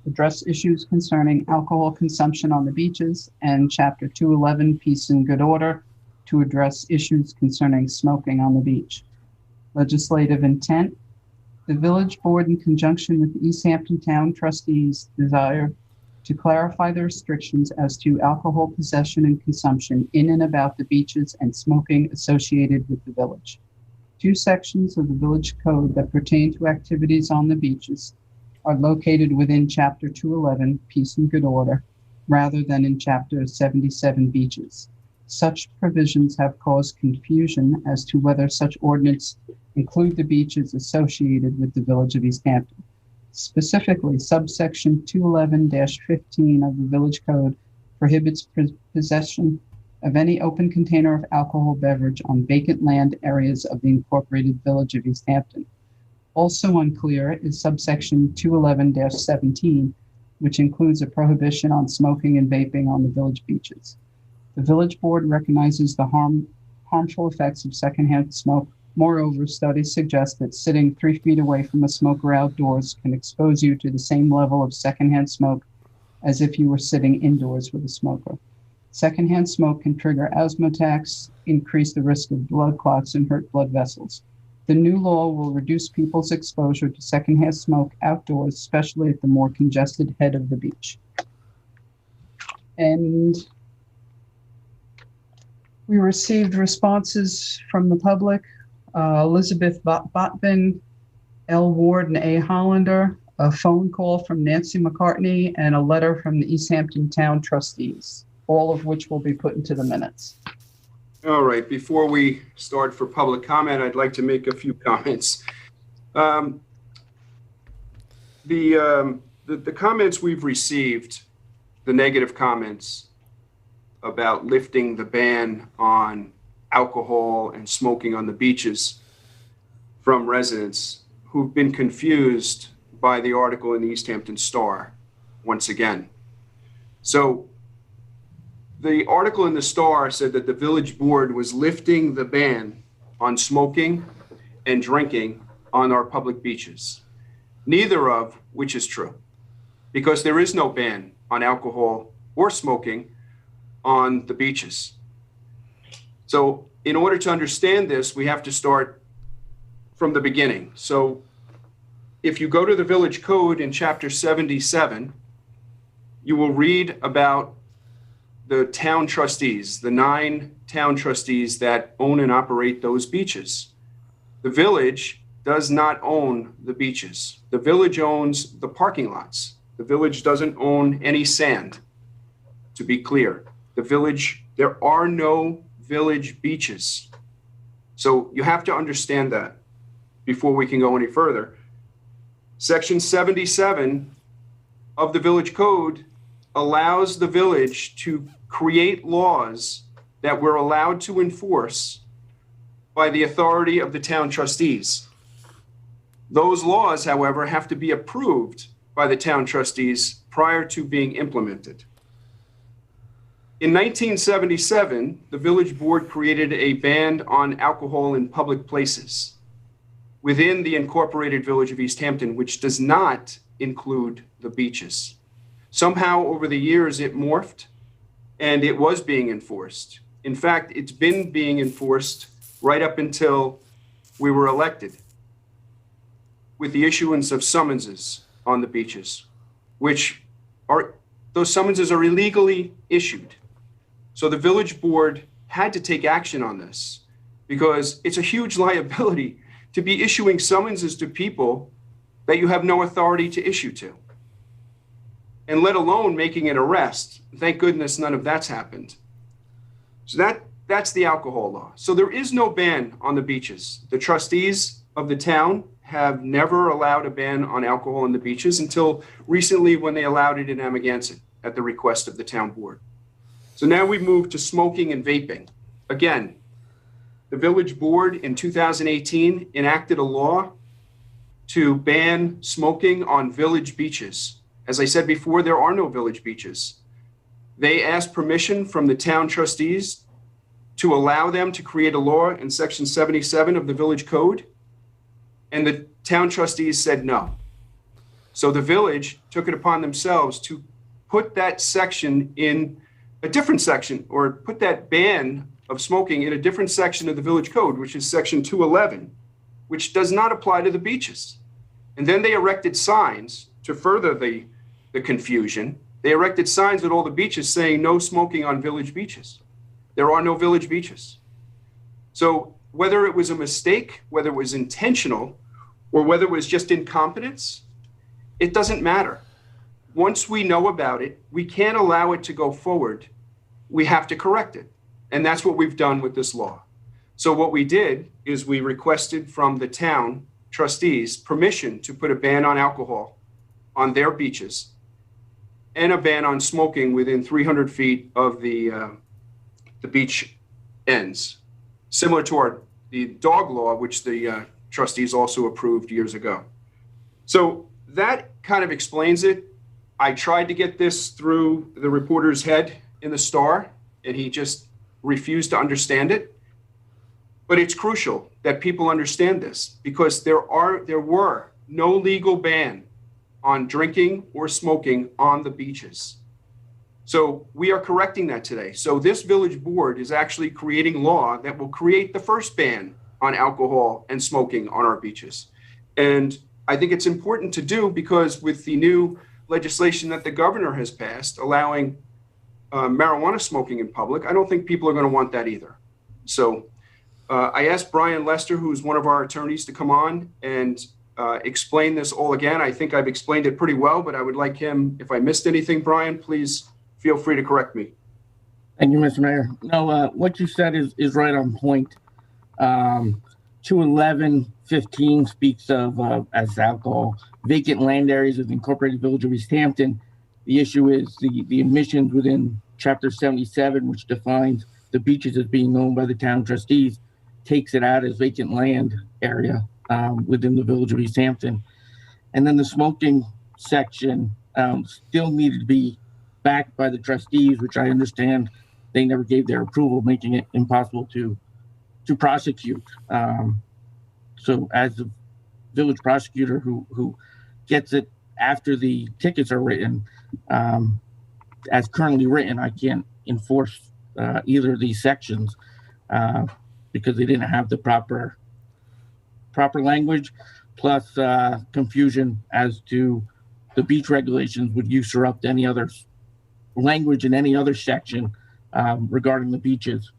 address issues concerning alcohol consumption on the beaches, and Chapter 211 peace and good order to address issues concerning smoking on the beach. Legislative intent. The village board, in conjunction with the East Hampton Town trustees, desire to clarify the restrictions as to alcohol possession and consumption in and about the beaches and smoking associated with the village. 2 sections of the village code that pertain to activities on the beaches are located within Chapter 211, Peace and Good Order, rather than in Chapter 77, Beaches. Such provisions have caused confusion as to whether such ordinance include the beaches associated with the village of East Hampton. Specifically, subsection 211-15 of the Village Code prohibits possession of any open container of alcohol beverage on vacant land areas of the incorporated village of East Hampton. Also unclear is subsection 211-17, which includes a prohibition on smoking and vaping on the village beaches. The village board recognizes the harmful effects of secondhand smoke. Moreover, studies suggest that sitting 3 feet away from a smoker outdoors can expose you to the same level of secondhand smoke as if you were sitting indoors with a smoker. Secondhand smoke can trigger asthma attacks, increase the risk of blood clots, and hurt blood vessels. The new law will reduce people's exposure to secondhand smoke outdoors, especially at the more congested head of the beach. And we received responses from the public. Elizabeth Botvin, L. Ward, and A. Hollander, a phone call from Nancy McCartney, and a letter from the East Hampton Town trustees, all of which will be put into the minutes. All right, before we start for public comment, I'd like to make a few comments. The comments we've received, the negative comments about lifting the ban on alcohol and smoking on the beaches from residents who've been confused by the article in the East Hampton Star once again. So the article in the Star said that the village board was lifting the ban on smoking and drinking on our public beaches, neither of which is true, because there is no ban on alcohol or smoking on the beaches. So in order to understand this, we have to start from the beginning. So if you go to the Village Code in Chapter 77, you will read about the town trustees, the 9 town trustees that own and operate those beaches. The village does not own the beaches. The village owns the parking lots. The village doesn't own any sand, to be clear. There are no village beaches. So you have to understand that before we can go any further. Section 77 of the village code allows the village to create laws that we're allowed to enforce by the authority of the town trustees. Those laws, however, have to be approved by the town trustees prior to being implemented. In 1977, the village board created a ban on alcohol in public places within the incorporated village of East Hampton, which does not include the beaches. Somehow over the years it morphed and it was being enforced. In fact, it's been being enforced right up until we were elected with the issuance of summonses on the beaches, those summonses are illegally issued. So the village board had to take action on this because it's a huge liability to be issuing summonses to people that you have no authority to issue to, and let alone making an arrest. Thank goodness none of that's happened. So that's the alcohol law. So there is no ban on the beaches. The trustees of the town have never allowed a ban on alcohol on the beaches until recently when they allowed it in Amagansett at the request of the town board. So now we move to smoking and vaping. Again, the village board in 2018 enacted a law to ban smoking on village beaches. As I said before, there are no village beaches. They asked permission from the town trustees to allow them to create a law in section 77 of the village code, and the town trustees said no. So the village took it upon themselves to put that section in a different section, or put that ban of smoking in a different section of the village code, which is section 211, which does not apply to the beaches. And then they erected signs to further the confusion. They erected signs at all the beaches saying no smoking on village beaches. There are no village beaches. So whether it was a mistake, whether it was intentional, or whether it was just incompetence, it doesn't matter. Once we know about it, we can't allow it to go forward. We have to correct it. And that's what we've done with this law. So what we did is we requested from the town trustees permission to put a ban on alcohol on their beaches and a ban on smoking within 300 feet of the beach ends, similar to the dog law, which the trustees also approved years ago. So that kind of explains it. I tried to get this through the reporter's head in the Star, and he just refused to understand it. But it's crucial that people understand this because there were no legal ban on drinking or smoking on the beaches. So we are correcting that today. So this village board is actually creating law that will create the first ban on alcohol and smoking on our beaches. And I think it's important to do because with the new legislation that the governor has passed allowing marijuana smoking in public, I don't think people are going to want that either. So I asked Brian Lester, who's one of our attorneys, to come on and explain this all again. I think I've explained it pretty well, but I would like him, if I missed anything, Brian, please feel free to correct me. Thank you, Mr. Mayor. No, what you said is right on point. 211-15 speaks of as alcohol, vacant land areas of the incorporated village of East Hampton. The issue is the emissions within Chapter 77, which defines the beaches as being owned by the town trustees, takes it out as vacant land area within the village of East Hampton. And then the smoking section still needed to be backed by the trustees, which I understand they never gave their approval, making it impossible to prosecute. So as the village prosecutor who gets it after the tickets are written, as currently written, I can't enforce either of these sections because they didn't have the proper language, plus confusion as to the beach regulations would usurp any other language in any other section regarding the beaches.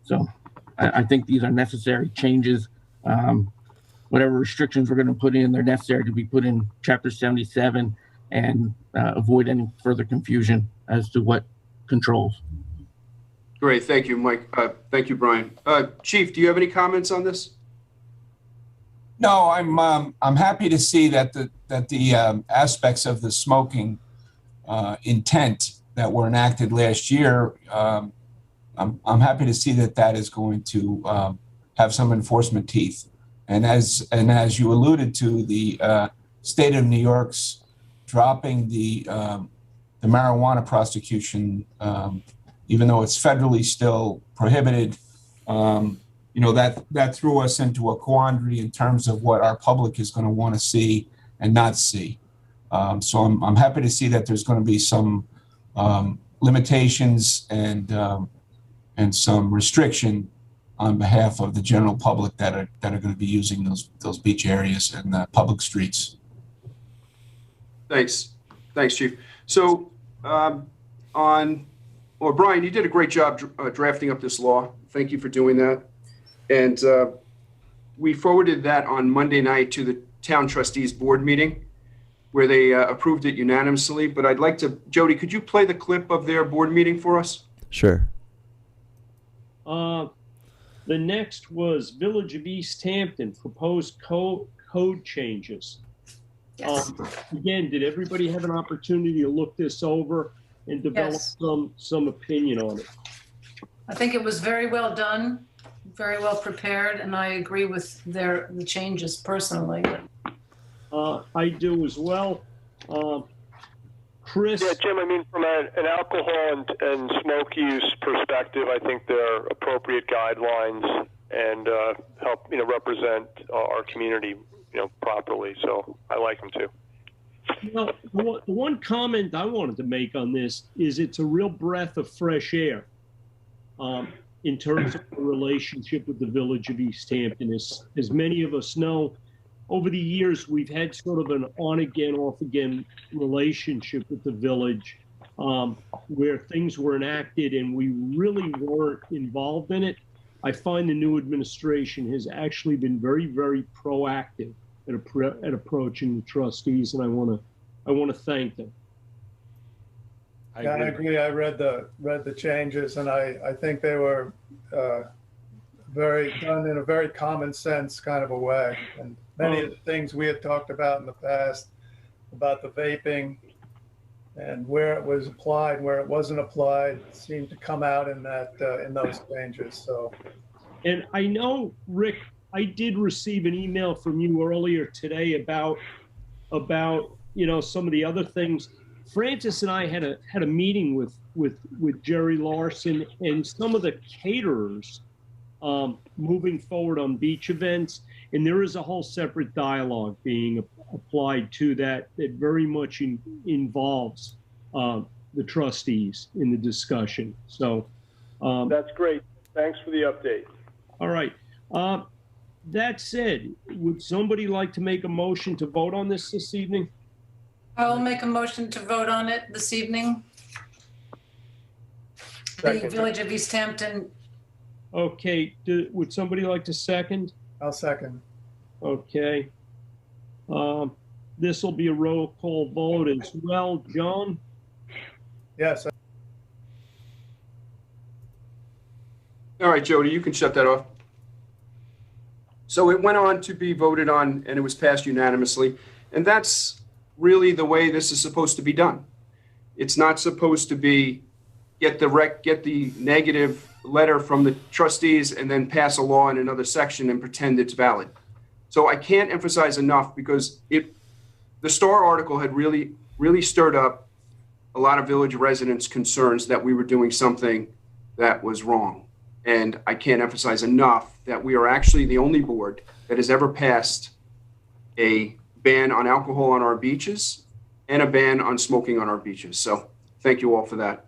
So I think these are necessary changes. Whatever restrictions we're going to put in, they're necessary to be put in Chapter 77 and avoid any further confusion as to what controls. Great, thank you, Mike. Thank you, Brian. Chief, do you have any comments on this? No, I'm happy to see that the aspects of the smoking intent that were enacted last year. I'm happy to see that is going to have some enforcement teeth. And as you alluded to, the state of New York's dropping the marijuana prosecution, even though it's federally still prohibited. That threw us into a quandary in terms of what our public is going to want to see and not see. So I'm happy to see that there's going to be some limitations and some restriction on behalf of the general public that are going to be using those beach areas and public streets. Thanks, Chief. So Brian, you did a great job drafting up this law. Thank you for doing that. And we forwarded that on Monday night to the town trustees board meeting where they approved it unanimously. But I'd like to, Jody, could you play the clip of their board meeting for us? Sure. The next was Village of East Hampton proposed code changes. Yes. Again, did everybody have an opportunity to look this over and develop some opinion on it? I think it was very well done, very well prepared, and I agree with the changes personally. I do as well. Chris? Yeah, Jim, I mean, from an alcohol and smoke use perspective, I think they're appropriate guidelines and help, represent our community, properly. So I like them too. Well, the one comment I wanted to make on this is it's a real breath of fresh air in terms of the relationship with the Village of East Hampton. As many of us know, over the years, we've had sort of an on-again, off-again relationship with the village where things were enacted and we really weren't involved in it. I find the new administration has actually been very, very proactive at approaching the trustees, and I want to thank them. I agree. I read the changes, and I think they were very done in a very common sense kind of a way. And many of the things we had talked about in the past about the vaping and where it was applied, where it wasn't applied, seemed to come out in those changes. So, and I know, Rick, I did receive an email from you earlier today about some of the other things. Francis and I had a meeting with Jerry Larson and some of the caterers moving forward on beach events, and there is a whole separate dialogue being applied to that very much involves the trustees in the discussion. So that's great. Thanks for the update. All right. That said, would somebody like to make a motion to vote on this evening? I will make a motion to vote on it this evening. The Village of East Hampton. Okay, would somebody like to second? I'll second. Okay. This will be a roll call vote as well. John? Yes. All right, Jody, you can shut that off. So it went on to be voted on and it was passed unanimously. And that's really the way this is supposed to be done. It's not supposed to be get the negative letter from the trustees and then pass a law in another section and pretend it's valid. So I can't emphasize enough because the Star article had really, really stirred up a lot of village residents' concerns that we were doing something that was wrong. And I can't emphasize enough that we are actually the only board that has ever passed a ban on alcohol on our beaches and a ban on smoking on our beaches. So thank you all for that.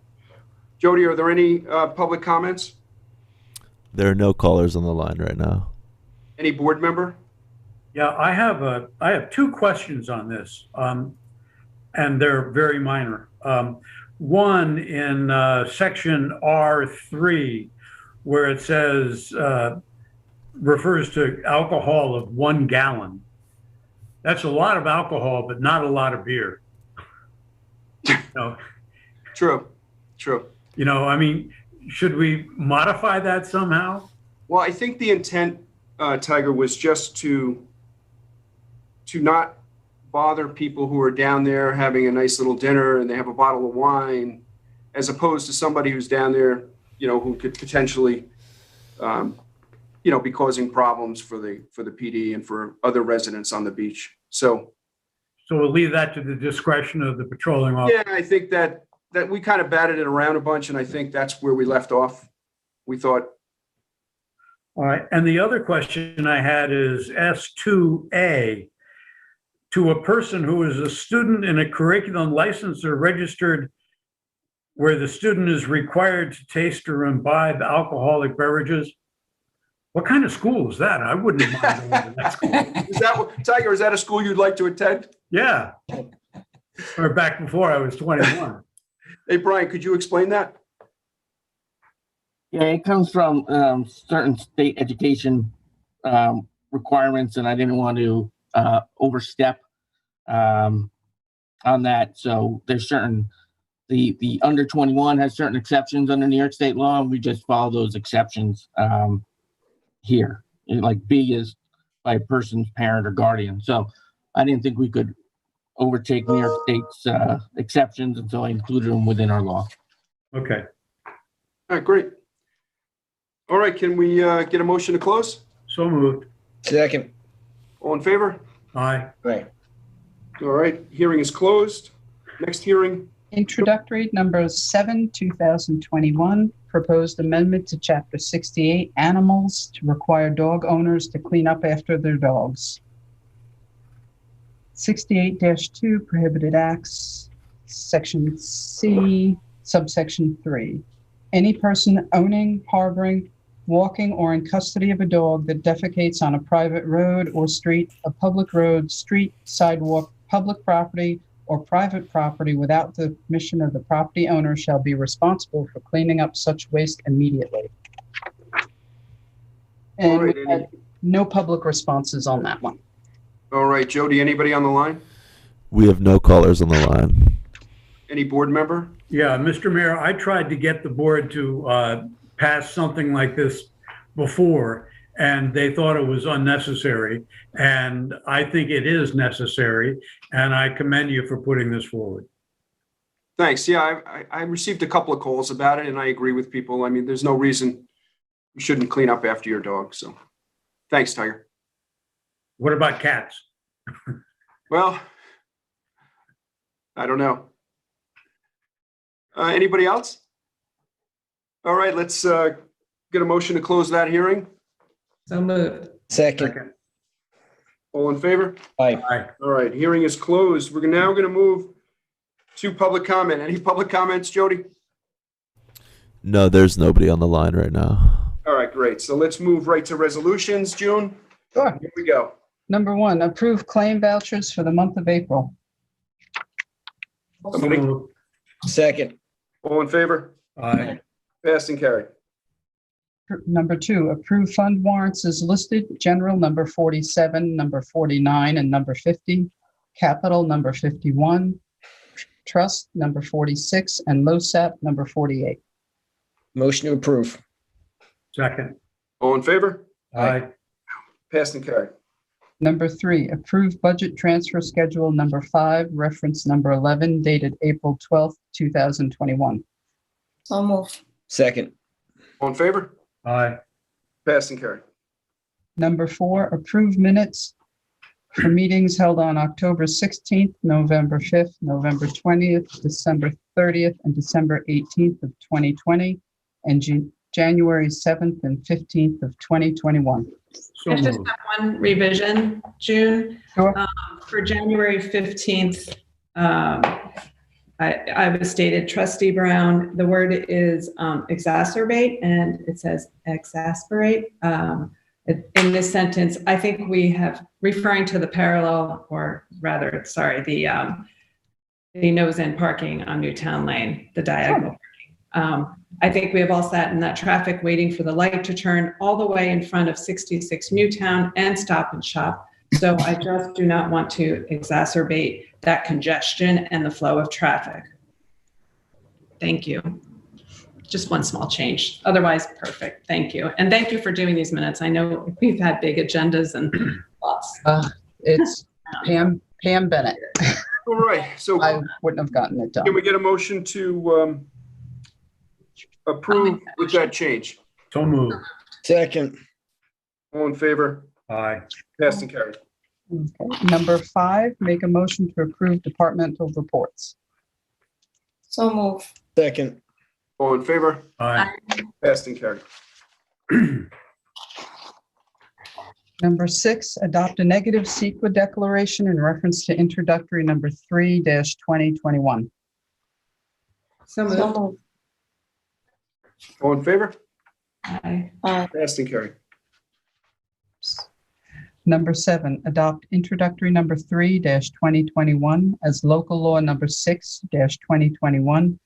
Jody, are there any public comments? There are no callers on the line right now. Any board member? Yeah, I have two questions on this, and they're very minor. one in section R3 where it says, refers to alcohol of 1 gallon. That's a lot of alcohol, but not a lot of beer. No. True, true. You know, I mean, should we modify that somehow? Well, I think the intent, Tiger, was just to not bother people who are down there having a nice little dinner and they have a bottle of wine, as opposed to somebody who's down there, you know, who could potentially, you know, be causing problems for the PD and for other residents on the beach. So we'll leave that to the discretion of the patrolling officer. yeah, I think that we kind of batted it around a bunch, and I think that's where we left off. We thought. All right. And the other question I had is S2A. To a person who is a student in a curriculum licensed or registered where the student is required to taste or imbibe alcoholic beverages. What kind of school is that? I wouldn't mind going to that school. Tiger, is that a school you'd like to attend? Yeah. Or back before I was 21. Hey, Brian, could you explain that? Yeah, it comes from certain state education requirements, and I didn't want to overstep on that. So there's certain, the under 21 has certain exceptions under New York State law, and we just follow those exceptions here. Like B is by a person's parent or guardian. So I didn't think we could overtake New York State's exceptions, and so I included them within our law. Okay. All right, great. All right, can we get a motion to close? So moved. Second. All in favor? Aye. Right. All right, hearing is closed. Next hearing. Introductory number 7, 2021, proposed amendment to Chapter 68, Animals, to require dog owners to clean up after their dogs. 68-2, Prohibited Acts, Section C, Subsection 3. Any person owning, harboring, walking, or in custody of a dog that defecates on a private road or street, a public road, street, sidewalk, public property, or private property without the permission of the property owner shall be responsible for cleaning up such waste immediately. And All right, we had no public responses on that one. All right, Jody, anybody on the line? We have no callers on the line. Any board member? Yeah, Mr. Mayor, I tried to get the board to pass something like this before, and they thought it was unnecessary. And I think it is necessary, and I commend you for putting this forward. Thanks. Yeah, I received a couple of calls about it, and I agree with people. I mean, there's no reason you shouldn't clean up after your dog. So thanks, Tiger. What about cats? Well, I don't know. Anybody else? All right, let's get a motion to close that hearing. So moved. Second. All in favor? Aye. Aye. All right, hearing is closed. We're now going to move to public comment. Any public comments, Jody? No, there's nobody on the line right now. All right, great. So let's move right to resolutions. June? Sure. Here we go. Number 1, approve claim vouchers for the month of April. Somebody? Second. All in favor? Aye. Passed and carried. Number 2, approve fund warrants as listed, general number 47, number 49, and number 50, capital number 51, trust number 46, and LoSAP number 48. Motion to approve. Second. All in favor? Aye. Passed and carried. Number 3, approve budget transfer schedule number 5, reference number 11, dated April 12th, 2021. So move. Second. All in favor? Aye. Passed and carried. Number 4, approve minutes for meetings held on October 16th, November 5th, November 20th, December 30th, and December 18th of 2020, and January 7th and 15th of 2021. So I just moved. have one revision, June. Sure. For January 15th, I was stated trustee Brown, the word is exacerbate, and it says exasperate. In this sentence, I think we have, referring to the parallel, or rather, sorry, the the nose-in parking on Newtown Lane, the diagonal parking. I think we have all sat in that traffic waiting for the light to turn all the way in front of 66 Newtown and Stop and Shop. So I just do not want to exacerbate that congestion and the flow of traffic. Thank you. Just one small change. Otherwise, perfect. Thank you. And thank you for doing these minutes. I know we've had big agendas and lots. It's Pam Bennett. All right, so I wouldn't have gotten it done. can we get a motion to approve with that change? So moved. Second. All in favor? Aye. Passed and carried. Okay. Number 5, make a motion to approve departmental reports. So move. Second. All in favor? Aye. Passed and carried. Number 6, adopt a negative CEQA declaration in reference to introductory number 3-2021. So moved. So move. All in favor? Aye. Passed and carried. Number 7, adopt introductory number 3-2021 as local law number 6-2021,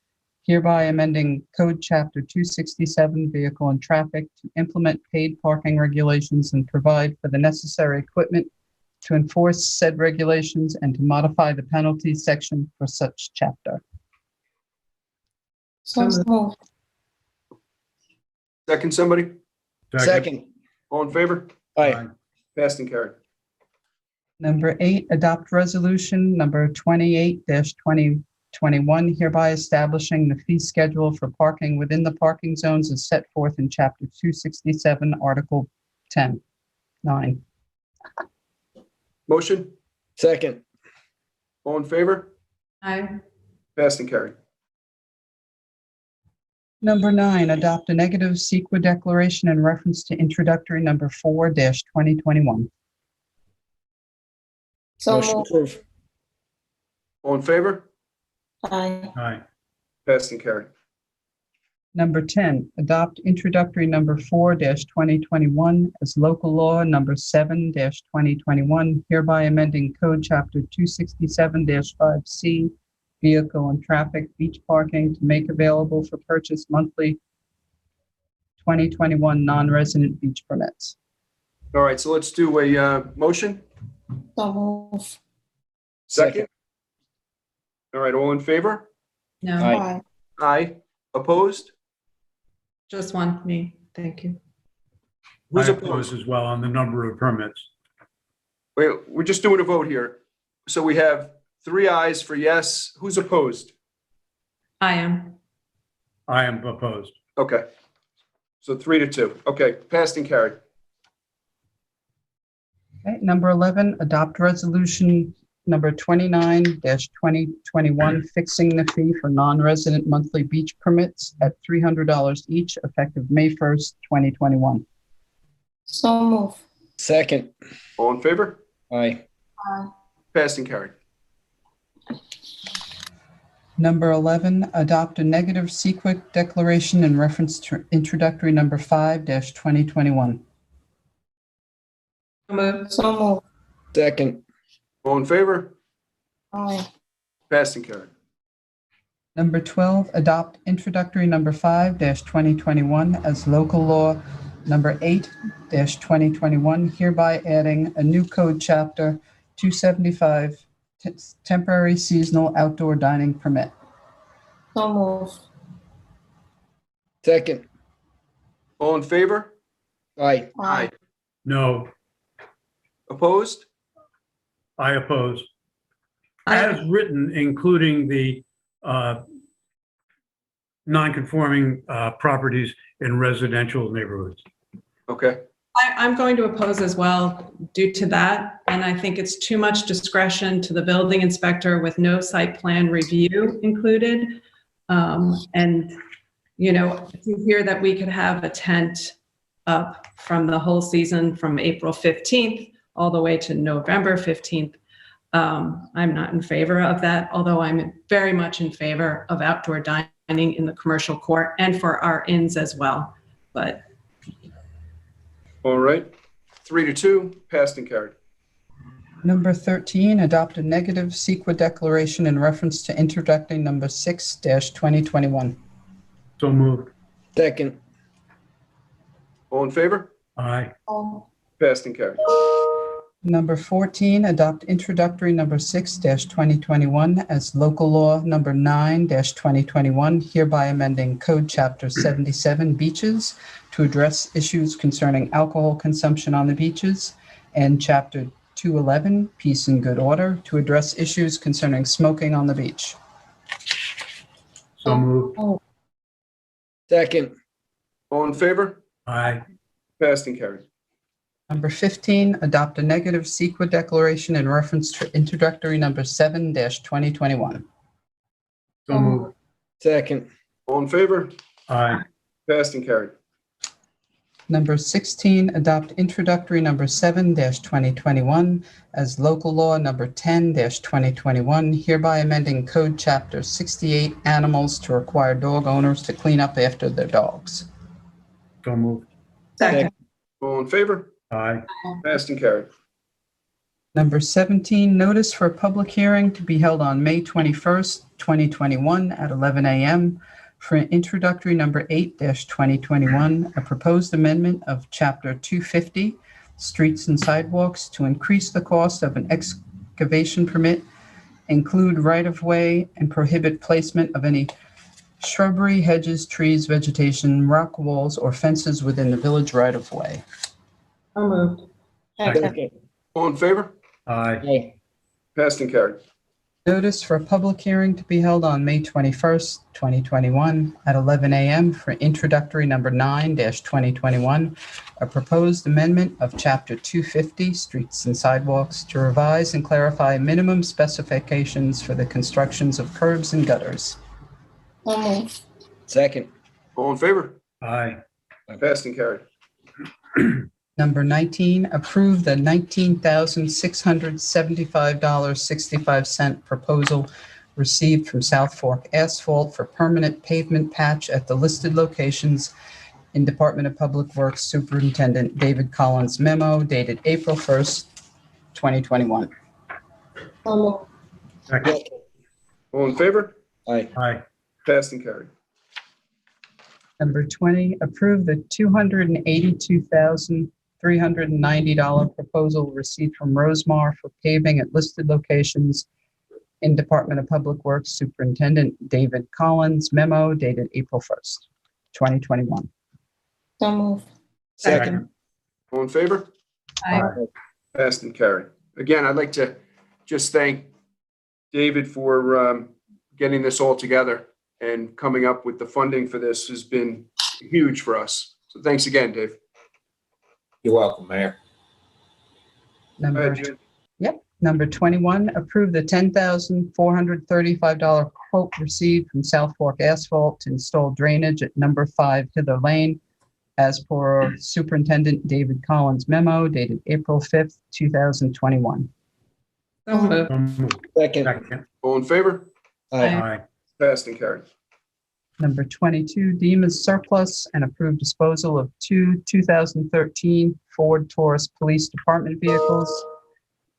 hereby amending Code Chapter 267, Vehicle and Traffic, to implement paid parking regulations and provide for the necessary equipment to enforce said regulations and to modify the penalty section for such chapter. So move. Second, somebody? Second. All in favor? Aye. Passed and carried. Number 8, adopt resolution number 28-2021, hereby establishing the fee schedule for parking within the parking zones as set forth in Chapter 267, Article 10(9). Motion? Second. All in favor? Aye. Passed and carried. Number 9, adopt a negative CEQA declaration in reference to introductory number 4-2021. So Motion move. approved. All in favor? Aye. Aye. Passed and carried. Number 10, adopt introductory number 4-2021 as local law number 7-2021, hereby amending Code Chapter 267-5C, Vehicle and Traffic, Beach Parking, to make available for purchase monthly 2021 non-resident beach permits. All right, so let's do a motion. So move. Second? All right, all in favor? No, Aye. Aye. Opposed? just one, me. Thank you. Who's I opposed? oppose as well on the number of permits. Wait, we're just doing a vote here. So we have 3 ayes for yes. Who's opposed? I am. I am opposed. Okay. So 3-2. Okay, passed and carried. Okay, number 11, adopt resolution number 29-2021, fixing the fee for non-resident monthly beach permits at $300 each, effective May 1st, 2021. So move. Second. All in favor? Aye. Passed and carried. Number 11, adopt a negative CEQA declaration in reference to introductory number 5-2021. So moved. So move. Second. All in favor? Aye. Passed and carried. Number 12, adopt introductory number 5-2021 as local law number 8-2021, hereby adding a new code chapter 275, temporary seasonal outdoor dining permit. So move. Second. All in favor? Aye. Aye. No, Opposed? I oppose. As written, including the non-conforming properties in residential neighborhoods. Okay. I'm going to oppose as well due to that. And I think it's too much discretion to the building inspector with no site plan review included. And, you know, to hear that we could have a tent up from the whole season from April 15th all the way to November 15th. I'm not in favor of that, although I'm very much in favor of outdoor dining in the commercial court and for our inns as well. But All right. 3-2, passed and carried. Number 13, adopt a negative CEQA declaration in reference to introductory number 6-2021. So moved. Second. All in favor? Aye. Passed and carried. Number 14, adopt introductory number 6-2021 as local law number 9-2021, hereby amending Code Chapter 77 Beaches to address issues concerning alcohol consumption on the beaches, and Chapter 211 Peace and Good Order to address issues concerning smoking on the beach. So moved. Second. All in favor? Aye. Passed and carried. Number 15, adopt a negative CEQA declaration in reference to introductory number 7-2021. So moved. Second. All in favor? Aye. Passed and carried. Number 16, adopt introductory number 7-2021 as local law number 10-2021, hereby amending Code Chapter 68 Animals to require dog owners to clean up after their dogs. So moved. Second. All in favor? Aye. Passed and carried. Number 17, notice for a public hearing to be held on May 21st, 2021 at 11 a.m. for introductory number 8-2021, a proposed amendment of Chapter 250, Streets and Sidewalks, to increase the cost of an excavation permit, include right-of-way, and prohibit placement of any shrubbery, hedges, trees, vegetation, rock walls, or fences within the village right-of-way. So moved. Second. All in favor? Aye. Passed and carried. Notice for a public hearing to be held on May 21st, 2021 at 11 a.m. for introductory number 9-2021, a proposed amendment of Chapter 250, Streets and Sidewalks, to revise and clarify minimum specifications for the constructions of curbs and gutters. So moved. Second. All in favor? Aye. Passed and carried. Number 19, approve the $19,675.65 proposal received from South Fork Asphalt for permanent pavement patch at the listed locations in Department of Public Works Superintendent David Collins' memo dated April 1st, 2021. So moved. Second. All in favor? Aye. Aye. Passed and carried. Number 20, approve the $282,390 proposal received from Rosemar for paving at listed locations in Department of Public Works Superintendent David Collins' memo dated April 1st, 2021. So moved. Second. All in favor? Aye. Passed and carried. Again, I'd like to just thank David for getting this all together and coming up with the funding for this has been huge for us. So thanks again, Dave. You're welcome, Mayor. Number 21, approve the $10,435 quote received from South Fork Asphalt to install drainage at number 5 Hither Lane as per Superintendent David Collins' memo dated April 5th, 2021. So moved. So moved. Second. Second. All in favor? Aye. Aye. Passed and carried. Number 22, deem as surplus and approve disposal of two 2013 Ford Taurus Police Department vehicles.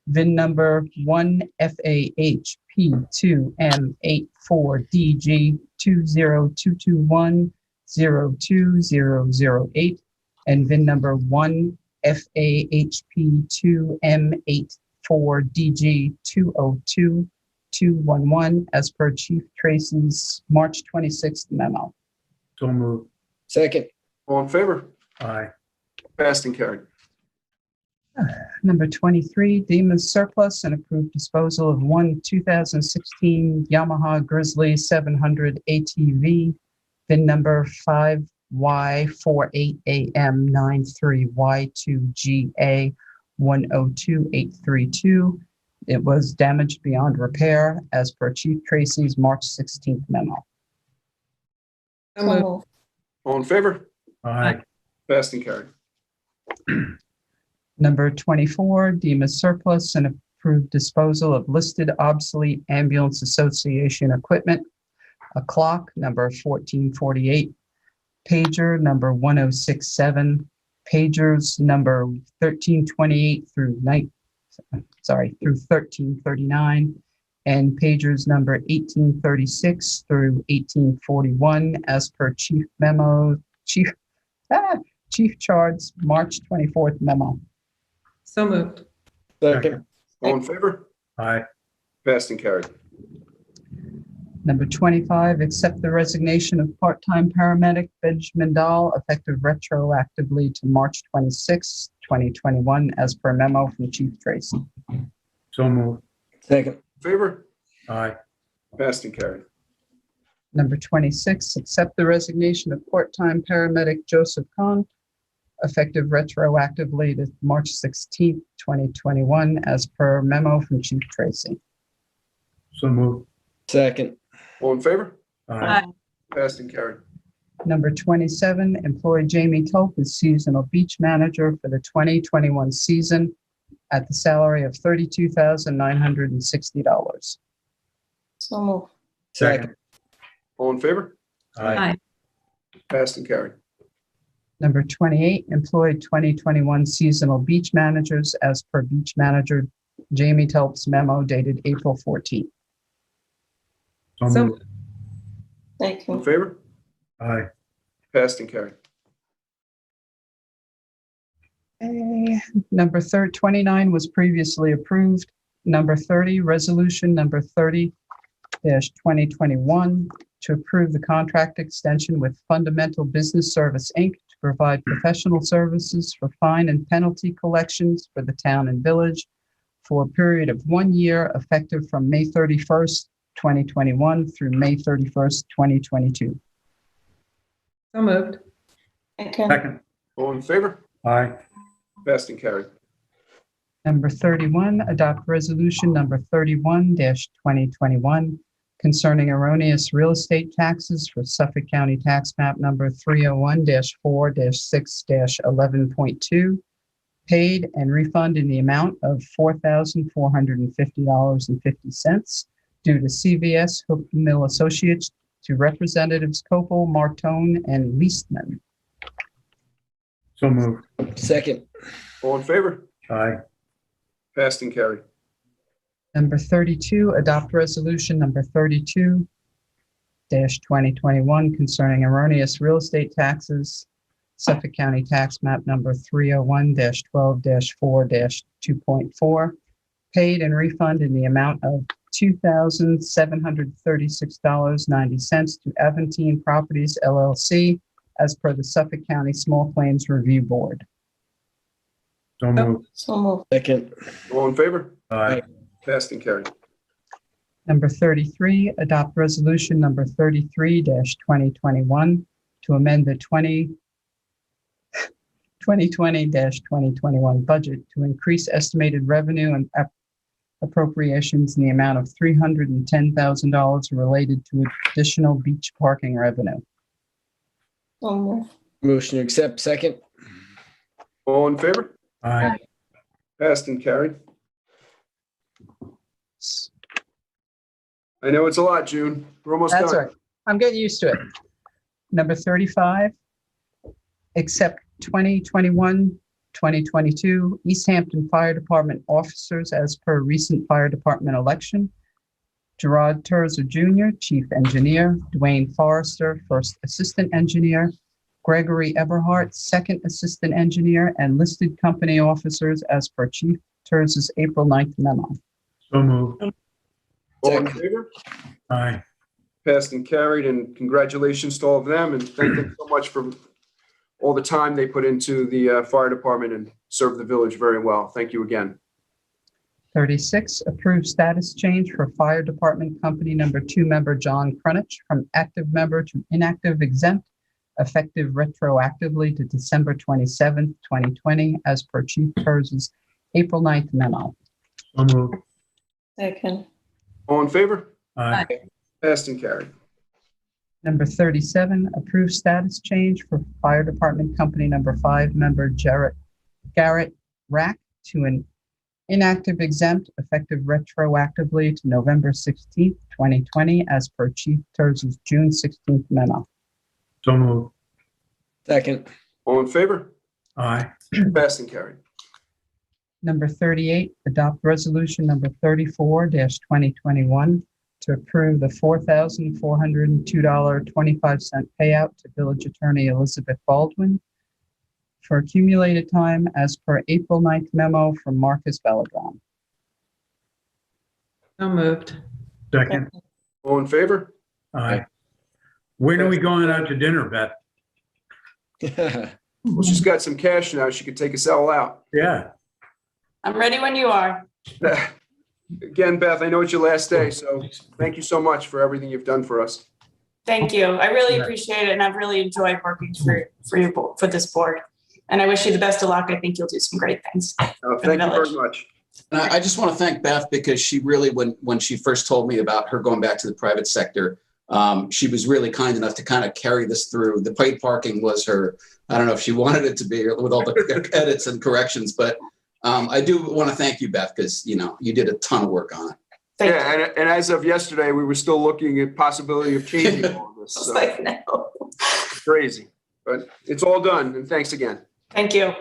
VIN number 1FAHP2M84DG20221-02008 and VIN number 1FAHP2M84DG202211 as per Chief Tracy's March 26th memo. So moved. Second. All in favor? Aye. Passed and carried. Number 23, deem as surplus and approve disposal of one 2016 Yamaha Grizzly 700 ATV, VIN number 5Y48AM93Y2GA102832. It was damaged beyond repair as per Chief Tracy's March 16th memo. So moved. All in favor? Aye. Passed and carried. Number 24, deem as surplus and approve disposal of listed obsolete Ambulance Association equipment, a clock number 1448, pager number 1067, pagers number 1328 through through 1339, and pagers number 1836 through 1841 as per Chief Chard's March 24th memo. So moved. Second. All in favor? Aye. Passed and carried. Number 25, accept the resignation of part-time paramedic Benjamin Dahl, effective retroactively to March 26, 2021, as per memo from Chief Tracy. So moved. Second. Favor? Aye. Passed and carried. Number 26, accept the resignation of part-time paramedic Joseph Kahn, effective retroactively to March 16, 2021, as per memo from Chief Tracy. So moved. Second. All in favor? Aye. Passed and carried. Number 27, employ Jamie Tulp as seasonal beach manager for the 2021 season at the salary of $32,960. So moved. Second. All in favor? Aye. Passed and carried. Number 28, employ 2021 seasonal beach managers as per beach manager Jamie Tulp's memo dated April 14th. So moved. Thank All in you. favor? Aye. Passed and carried. Number 29 was previously approved. Number 30, resolution number 30-2021 to approve the contract extension with Fundamental Business Service, Inc. to provide professional services for fine and penalty collections for the town and village for a period of 1 year effective from May 31st, 2021 through May 31st, 2022. So moved. Second. All in favor? Aye. Passed and carried. Number 31, adopt resolution number 31-2021 concerning erroneous real estate taxes for Suffolk County Tax Map number 301-4-6-11.2, paid and refund in the amount of $4,450.50 due to CVS Hook Mill Associates to Representatives Copel, Martone, and Leastman. So moved. Second. All in favor? Aye. Passed and carried. Number 32, adopt resolution number 32-2021 concerning erroneous real estate taxes, Suffolk County Tax Map number 301-12-4-2.4, paid and refund in the amount of $2,736.90 to Aventine Properties LLC as per the Suffolk County Small Claims Review Board. So moved. So moved. Second. All in favor? Aye. Passed and carried. Number 33, adopt resolution number 33-2021 to amend the 2020-2021 budget to increase estimated revenue and appropriations in the amount of $310,000 related to additional beach parking revenue. So moved. Motion to accept. Second. All in favor? Aye. Passed and carried. I know it's a lot, June. We're almost That's done. all right. I'm getting used to it. Number 35, accept 2021-2022 East Hampton Fire Department officers as per recent fire department election. Gerard Terza Jr., Chief Engineer, Dwayne Forrester, First Assistant Engineer, Gregory Eberhardt, Second Assistant Engineer, and listed company officers as per Chief Terza's April 9th memo. So moved. All in favor? Aye. Passed and carried, and congratulations to all of them, and thank them so much for all the time they put into the fire department and serve the village very well. Thank you again. 36, approve status change for Fire Department Company number 2 member John Krunich from active member to inactive exempt, effective retroactively to December 27th, 2020, as per Chief Terza's April 9th memo. So moved. Second. All in favor? Aye. Passed and carried. Number 37, approve status change for Fire Department Company number 5 member Garrett Rack to an inactive exempt, effective retroactively to November 16th, 2020, as per Chief Terza's June 16th memo. So moved. Second. All in favor? Aye. Passed and carried. Number 38, adopt resolution number 34-2021 to approve the $4,402.25 payout to village attorney Elizabeth Baldwin for accumulated time as per April 9th memo from Marcus Belladron. So moved. Second. All in favor? Aye. When are we going out to dinner, Beth? Well, she's got some cash now. She could take us all out. Yeah. I'm ready when you are. Again, Beth, I know it's your last day, so thank you so much for everything you've done for us. Thank you. I really appreciate it, and I've really enjoyed working for this board. And I wish you the best of luck. I think you'll do some great things. Thank you very much. And I just want to thank Beth because she really, when she first told me about her going back to the private sector, she was really kind enough to kind of carry this through. The paid parking was her, I don't know if she wanted it to be with all the edits and corrections, but I do want to thank you, Beth, because, you know, you did a ton of work on it. And as of yesterday, we were still looking at possibility of changing all of this. So. Crazy, but it's all done. And thanks again. Thank you.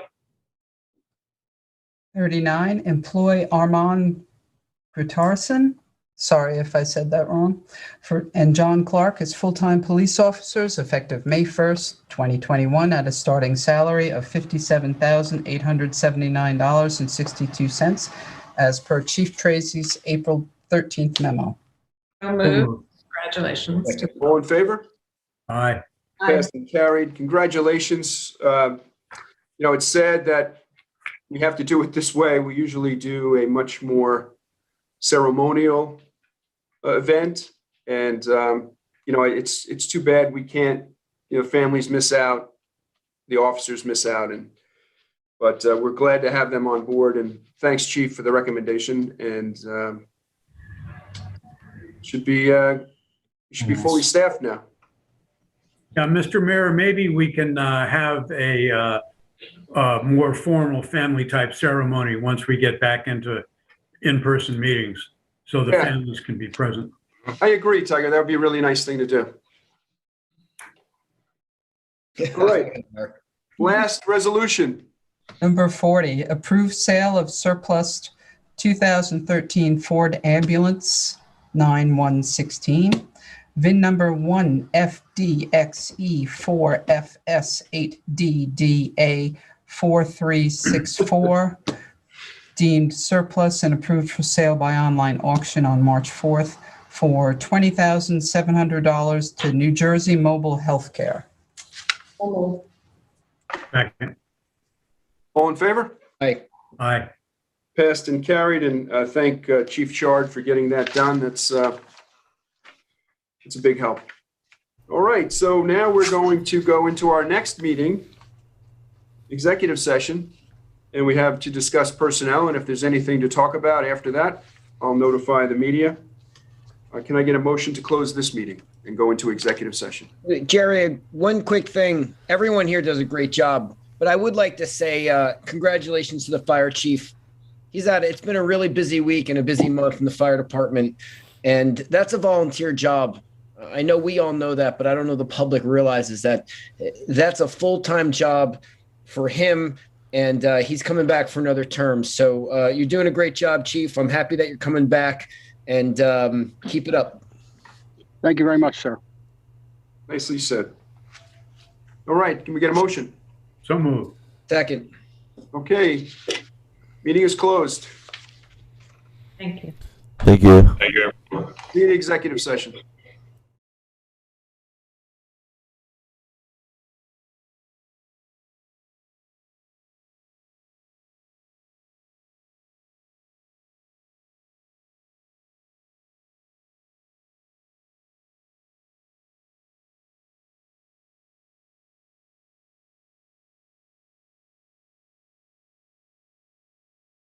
39, employ Armand Gritarson, sorry if I said that wrong, and John Clark as full-time police officers effective May 1st, 2021 at a starting salary of $57,879.62 as per Chief Tracy's April 13th memo. So moved. Congratulations. All in favor? Aye. Passed and carried. Congratulations. You know, it's sad that we have to do it this way. We usually do a much more ceremonial event. And, you know, it's too bad we can't, you know, families miss out, the officers miss out. But we're glad to have them on board. And thanks, Chief, for the recommendation. And should be fully staffed now. Now, Mr. Mayor, maybe we can have a more formal family type ceremony once we get back into in-person meetings so the families can be present. I agree, Tiger. That would be a really nice thing to do. All right. Last resolution. Number 40, approve sale of surplus 2013 Ford Ambulance 9116. VIN number 1FDXE4FS8DDA4364, deemed surplus and approved for sale by online auction on March 4th for $20,700 to New Jersey Mobile Healthcare. Second. All in favor? Aye. Aye. Passed and carried. And thank Chief Chard for getting that done. It's a big help. All right, so now we're going to go into our next meeting, executive session, and we have to discuss personnel. And if there's anything to talk about after that, I'll notify the media. Can I get a motion to close this meeting and go into executive session? Jerry, one quick thing. Everyone here does a great job, but I would like to say congratulations to the fire chief. It's been a really busy week and a busy month in the fire department, and that's a volunteer job. I know we all know that, but I don't know the public realizes that that's a full-time job for him, and he's coming back for another term. So you're doing a great job, Chief. I'm happy that you're coming back, and keep it up. Thank you very much, sir. Nicely said. All right, can we get a motion? So moved. Second. Okay, meeting is closed. Thank you. Thank you. Thank you. See you in the executive session.